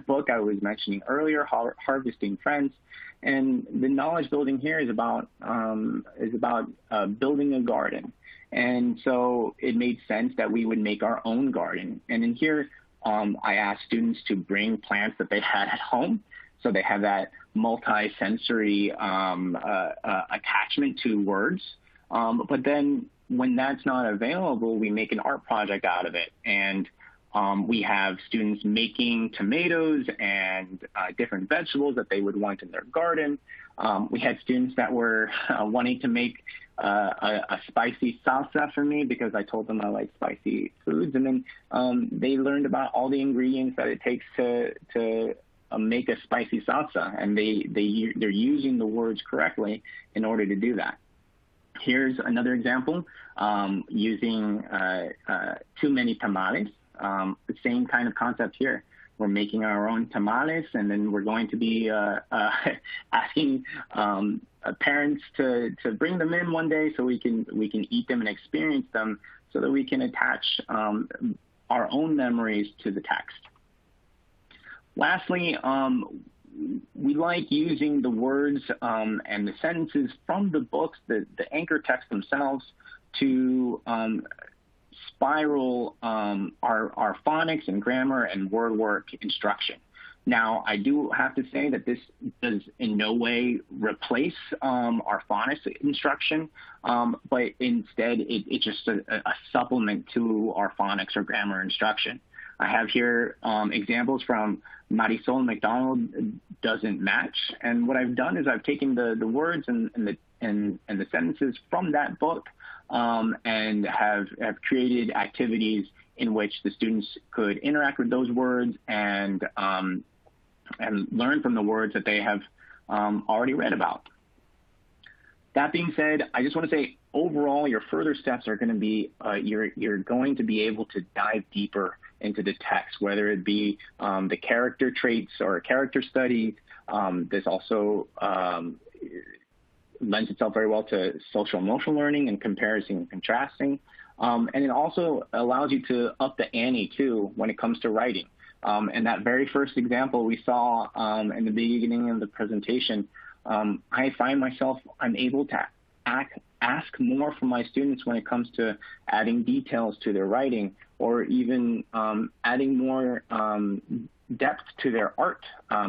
book I was mentioning earlier, Harvesting Friends, and the knowledge building here is about building a garden. And so it made sense that we would make our own garden. And in here, I asked students to bring plants that they had at home, so they have that multi-sensory attachment to words. But then when that's not available, we make an art project out of it. And we have students making tomatoes and different vegetables that they would want in their garden. We had students that were wanting to make a spicy salsa for me because I told them I like spicy foods. And then they learned about all the ingredients that it takes to make a spicy salsa, and they're using the words correctly in order to do that. Here's another example, using too many tamales. The same kind of concept here. We're making our own tamales, and then we're going to be asking parents to bring them in one day so we can eat them and experience them, so that we can attach our own memories to the text. Lastly, we like using the words and the sentences from the books, the anchor text themselves, to spiral our phonics and grammar and word work instruction. Now, I do have to say that this does in no way replace our phonics instruction, but instead it's just a supplement to our phonics or grammar instruction. I have here examples from Marisol McDonald, Doesn't Match, and what I've done is I've taken the words and the sentences from that book and have created activities in which the students could interact with those words and learn from the words that they have already read about. That being said, I just want to say overall, your further steps are going to be you're going to be able to dive deeper into the text, whether it be the character traits or character studies. This also lends itself very well to social emotional learning and comparison and contrasting. And it also allows you to up the ante, too, when it comes to writing. And that very first example we saw in the beginning of the presentation, I find myself I'm able to ask more from my students when it comes to adding details to their writing, or even adding more depth to their art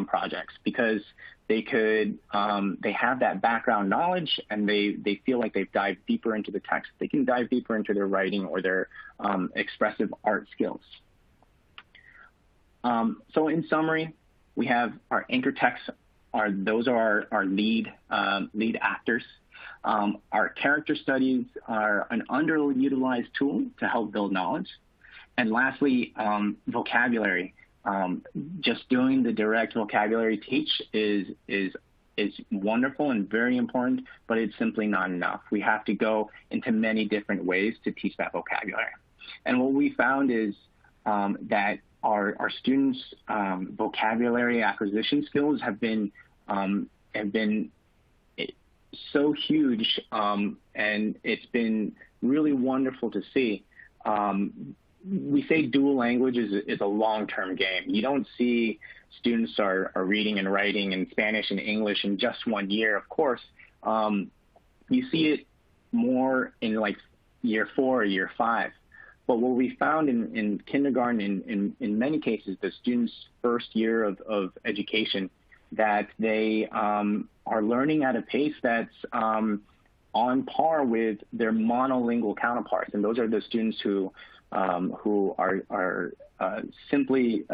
projects, because they have that background knowledge and they feel like they've dived deeper into the text. They can dive deeper into their writing or their expressive art skills. So in summary, we have our anchor texts. Those are our lead actors. Our character studies are an underutilized tool to help build knowledge. And lastly, vocabulary. Just doing the direct vocabulary teach is wonderful and very important, but it's simply not enough. We have to go into many different ways to teach that vocabulary. And what we found is that our students' vocabulary acquisition skills have been so huge, and it's been really wonderful to see. We say dual language is a long-term game. You don't see students are reading and writing in Spanish and English in just 1 year, of course. You see it more in like year 4 or year 5. But what we found in kindergarten, in many cases, the students' first year of education, that they are learning at a pace that's on par with their monolingual counterparts. And those are the students who are simply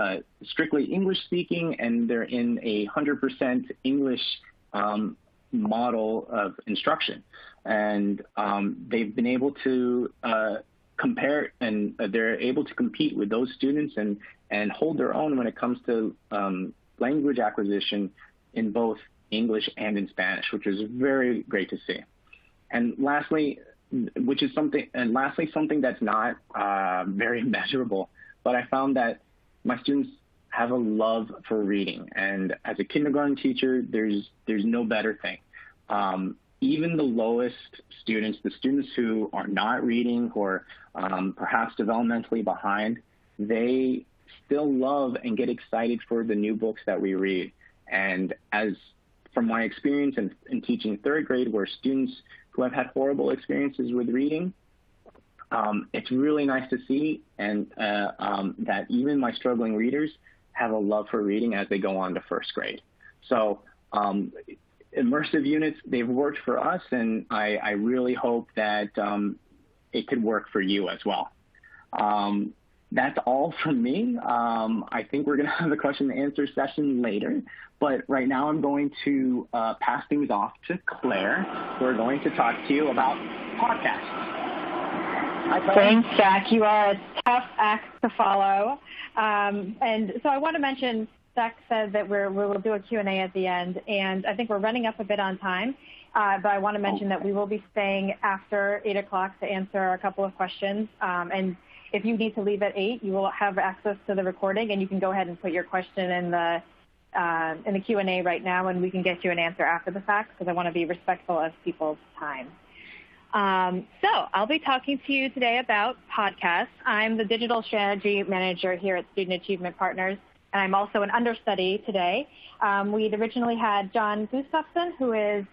strictly English speaking, and they're in 100% English model of instruction. And they've been able to compare, and they're able to compete with those students and hold their own when it comes to language acquisition in both English and in Spanish, which is very great to see. And lastly, something that's not very measurable, but I found that my students have a love for reading. And as a kindergarten teacher, there's no better thing. Even the lowest students, the students who are not reading, who are perhaps developmentally behind, they still love and get excited for the new books that we read. And as from my experience in teaching third grade, where students who have had horrible experiences with reading, it's really nice to see and that even my struggling readers have a love for reading as they go on to first grade. So immersive units, they've worked for us, and I really hope that it could work for you as well. That's all from me. I think we're going to have a question and answer session later, but right now I'm going to pass things off to Claire, who are going to talk to you about podcasts. Hi, Claire. Thanks, Jack. You are a tough act to follow. And so I want to mention, Jack said that we will do a Q&A at the end, and I think we're running up a bit on time, but I want to mention that we will be staying after 8 o'clock to answer a couple of questions. And if you need to leave at 8, you will have access to the recording, and you can go ahead and put your question in the Q&A right now, and we can get you an answer after the fact, because I want to be respectful of people's time. So I'll be talking to you today about podcasts. I'm the Digital Strategy Manager here at Student Achievement Partners, and I'm also an understudy today. We'd originally had John Gustafson, who is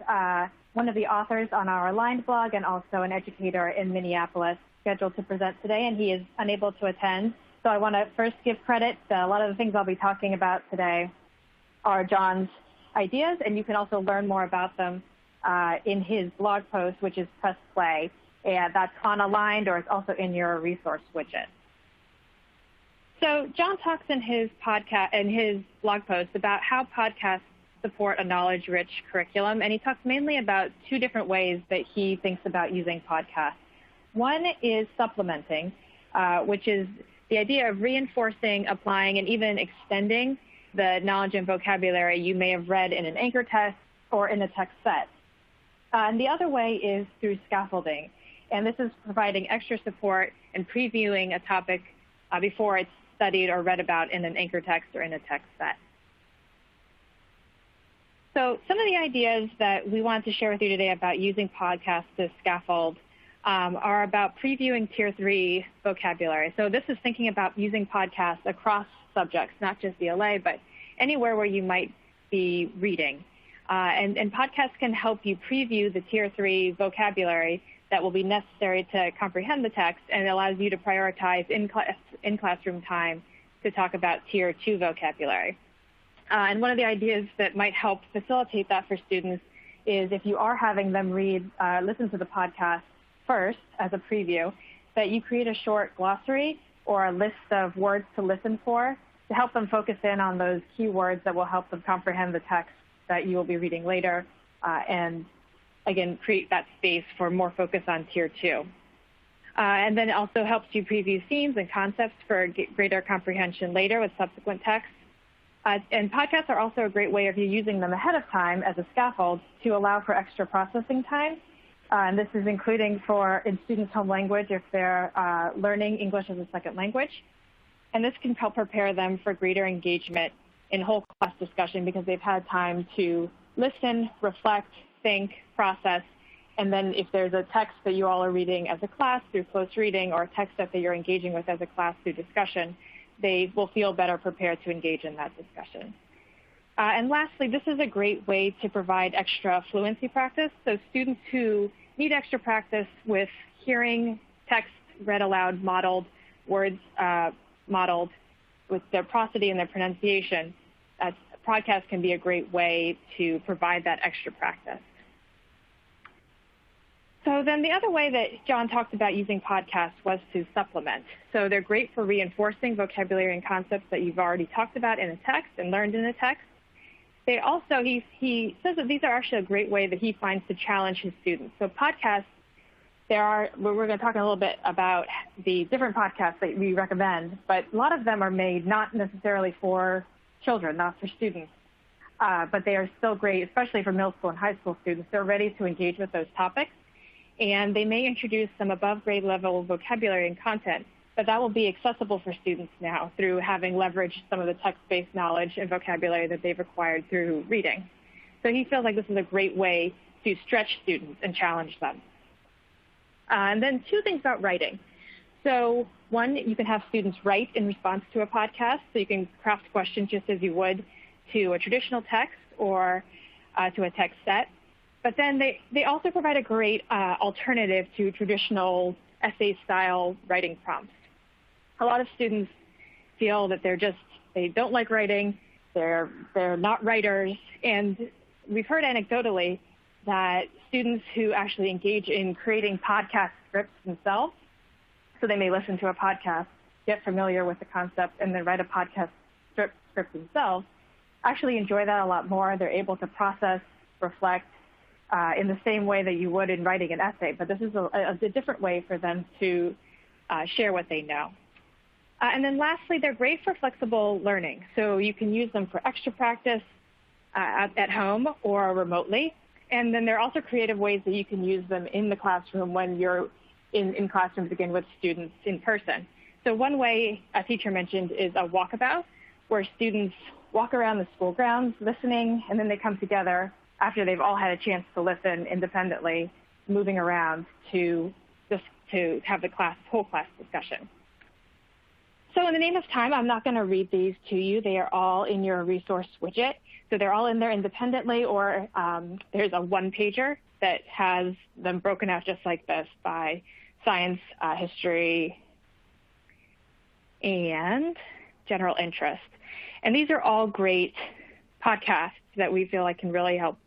one of the authors on our Aligned blog and also an educator in Minneapolis, scheduled to present today, and he is unable to attend. So I want to first give credit. A lot of the things I'll be talking about today are John's ideas, and you can also learn more about them in his blog post, which is Press Play. And that's on Aligned, or it's also in your resource widget. So John talks in his blog post about how podcasts support a knowledge-rich curriculum, and he talks mainly about two different ways that he thinks about using podcasts. One is supplementing, which is the idea of reinforcing, applying, and even extending the knowledge and vocabulary you may have read in an anchor text or in a text set. And the other way is through scaffolding, and this is providing extra support and previewing a topic before it's studied or read about in an anchor text or in a text set. So some of the ideas that we want to share with you today about using podcasts to scaffold are about previewing Tier 3 vocabulary. So this is thinking about using podcasts across subjects, not just ELA, but anywhere where you might be reading. And podcasts can help you preview the Tier 3 vocabulary that will be necessary to comprehend the text, and it allows you to prioritize in classroom time to talk about Tier 2 vocabulary. And one of the ideas that might help facilitate that for students is if you are having them listen to the podcast first as a preview, that you create a short glossary or a list of words to listen for to help them focus in on those key words that will help them comprehend the text that you will be reading later, and again, create that space for more focus on Tier 2. And then it also helps you preview themes and concepts for greater comprehension later with subsequent texts. And podcasts are also a great way of you using them ahead of time as a scaffold to allow for extra processing time. And this is including in students' home language if they're learning English as a second language. And this can help prepare them for greater engagement in whole class discussion because they've had time to listen, reflect, think, process, and then if there's a text that you all are reading as a class through close reading or a text that you're engaging with as a class through discussion, they will feel better prepared to engage in that discussion. And lastly, this is a great way to provide extra fluency practice. So students who need extra practice with hearing text read aloud modeled words, modeled with their prosody and their pronunciation, podcasts can be a great way to provide that extra practice. So then the other way that John talked about using podcasts was to supplement. So they're great for reinforcing vocabulary and concepts that you've already talked about in a text and learned in a text. They also, he says that these are actually a great way that he finds to challenge his students. So podcasts, we're going to talk a little bit about the different podcasts that we recommend, but a lot of them are made not necessarily for children, not for students, but they are still great, especially for middle school and high school students. They're ready to engage with those topics, and they may introduce some above grade level vocabulary and content, but that will be accessible for students now through having leveraged some of the text-based knowledge and vocabulary that they've acquired through reading. So he feels like this is a great way to stretch students and challenge them. And then two things about writing. So one, you can have students write in response to a podcast. So you can craft questions just as you would to a traditional text or to a text set. But then they also provide a great alternative to traditional essay-style writing prompts. A lot of students feel that they don't like writing, they're not writers, and we've heard anecdotally that students who actually engage in creating podcast scripts themselves, so they may listen to a podcast, get familiar with the concept, and then write a podcast script themselves, actually enjoy that a lot more. They're able to process, reflect in the same way that you would in writing an essay, but this is a different way for them to share what they know. And then lastly, they're great for flexible learning. So you can use them for extra practice at home or remotely. And then there are also creative ways that you can use them in the classroom when you're in classrooms, again, with students in person. So one way a teacher mentioned is a walkabout, where students walk around the school grounds listening, and then they come together after they've all had a chance to listen independently, moving around to have the whole class discussion. So in the name of time, I'm not going to read these to you. They are all in your resource widget. So they're all in there independently, or there's a one-pager that has them broken out just like this by science, history, and general interest. And these are all great podcasts that we feel like can really help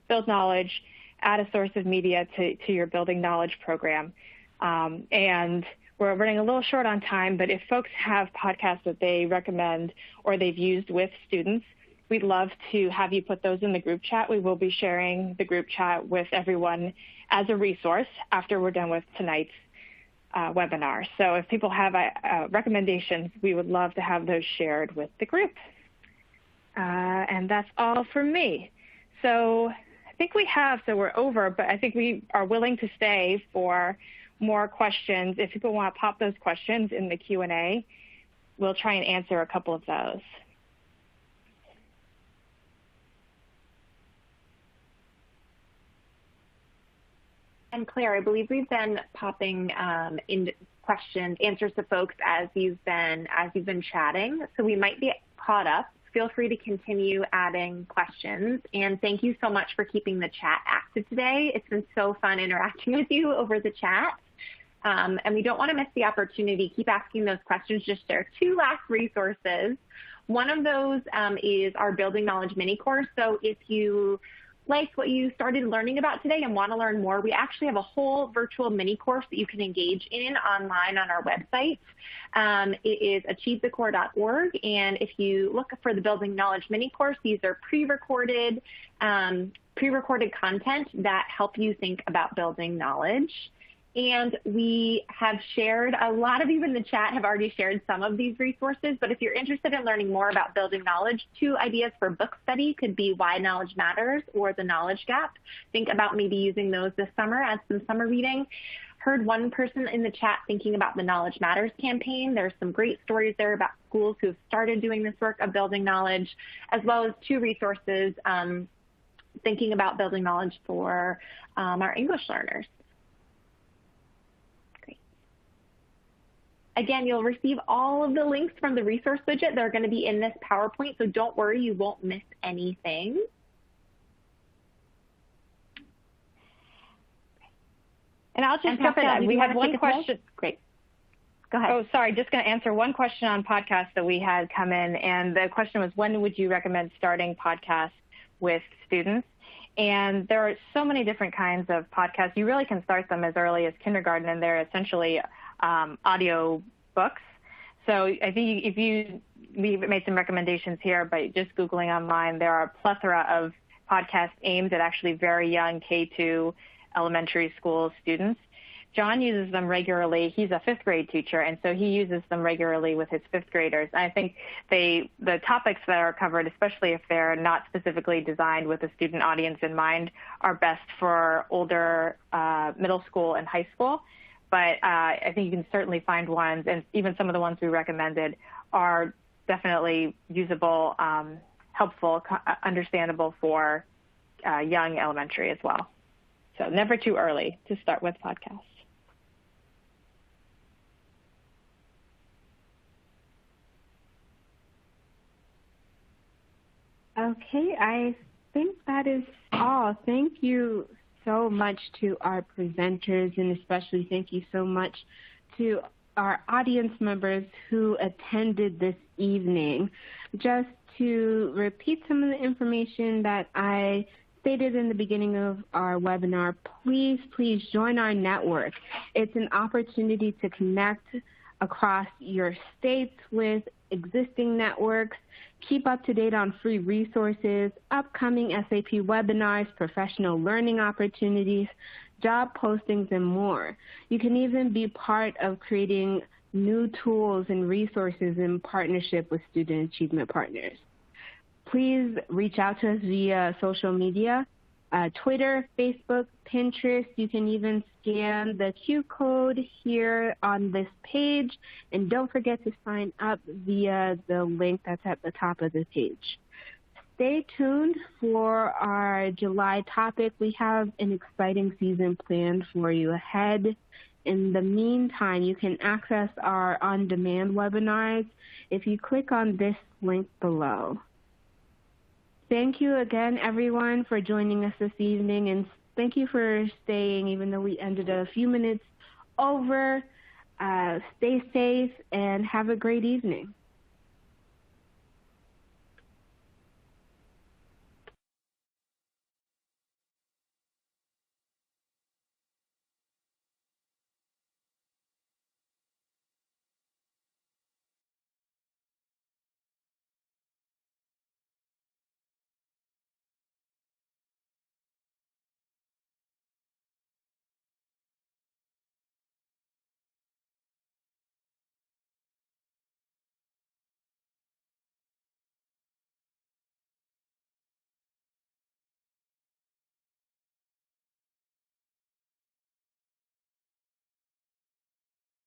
build knowledge, add a source of media to your Building Knowledge program. And we're running a little short on time, but if folks have podcasts that they recommend or they've used with students, we'd love to have you put those in the group chat. We will be sharing the group chat with everyone as a resource after we're done with tonight's webinar. So if people have recommendations, we would love to have those shared with the group. And that's all from me. So I think so we're over, but I think we are willing to stay for more questions. If people want to pop those questions in the Q&A, we'll try and answer a couple of those. And Claire, I believe we've been popping in answers to folks as you've been chatting, so we might be caught up. Feel free to continue adding questions, and thank you so much for keeping the chat active today. It's been so fun interacting with you over the chat, and we don't want to miss the opportunity. Keep asking those questions. Just share two last resources. One of those is our Building Knowledge mini course. So if you like what you started learning about today and want to learn more, we actually have a whole virtual mini course that you can engage in online on our website. It is achievethecore.org, and if you look for the Building Knowledge mini course, these are pre-recorded content that help you think about building knowledge. And we have shared, a lot of you in the chat have already shared some of these resources, but if you're interested in learning more about building knowledge, two ideas for book study could be Why Knowledge Matters or The Knowledge Gap. Think about maybe using those this summer as some summer reading. Heard one person in the chat thinking about the Knowledge Matters campaign. There's some great stories there about schools who've started doing this work of building knowledge, as well as two resources thinking about building knowledge for our English learners. Again, you'll receive all of the links from the resource widget. They're going to be in this PowerPoint, so don't worry, you won't miss anything. And I'll just jump in. We have one question. Great. Go ahead. Oh, sorry, just going to answer one question on podcasts that we had come in, and the question was, when would you recommend starting podcasts with students? And there are so many different kinds of podcasts. You really can start them as early as kindergarten, and they're essentially audio books. So I think we made some recommendations here, but just Googling online, there are a plethora of podcasts aimed at actually very young K-2 elementary school students. John uses them regularly. He's a fifth grade teacher, and so he uses them regularly with his fifth graders. I think the topics that are covered, especially if they're not specifically designed with a student audience in mind, are best for older middle school and high school. But I think you can certainly find ones, and even some of the ones we recommended are definitely usable, helpful, understandable for young elementary as well. So never too early to start with podcasts. Okay, I think that is all. Thank you so much to our presenters, and especially thank you so much to our audience members who attended this evening. Just to repeat some of the information that I stated in the beginning of our webinar, please join our network. It's an opportunity to connect across your states with existing networks, keep up to date on free resources, upcoming SAP webinars, professional learning opportunities, job postings, and more. You can even be part of creating new tools and resources in partnership with Student Achievement Partners. Please reach out to us via social media, Twitter, Facebook, Pinterest. You can even scan the Q code here on this page. And don't forget to sign up via the link that's at the top of the page. Stay tuned for our July topic. We have an exciting season planned for you ahead. In the meantime, you can access our on-demand webinars if you click on this link below. Thank you again, everyone, for joining us this evening, and thank you for staying, even though we ended a few minutes over. Stay safe and have a great evening.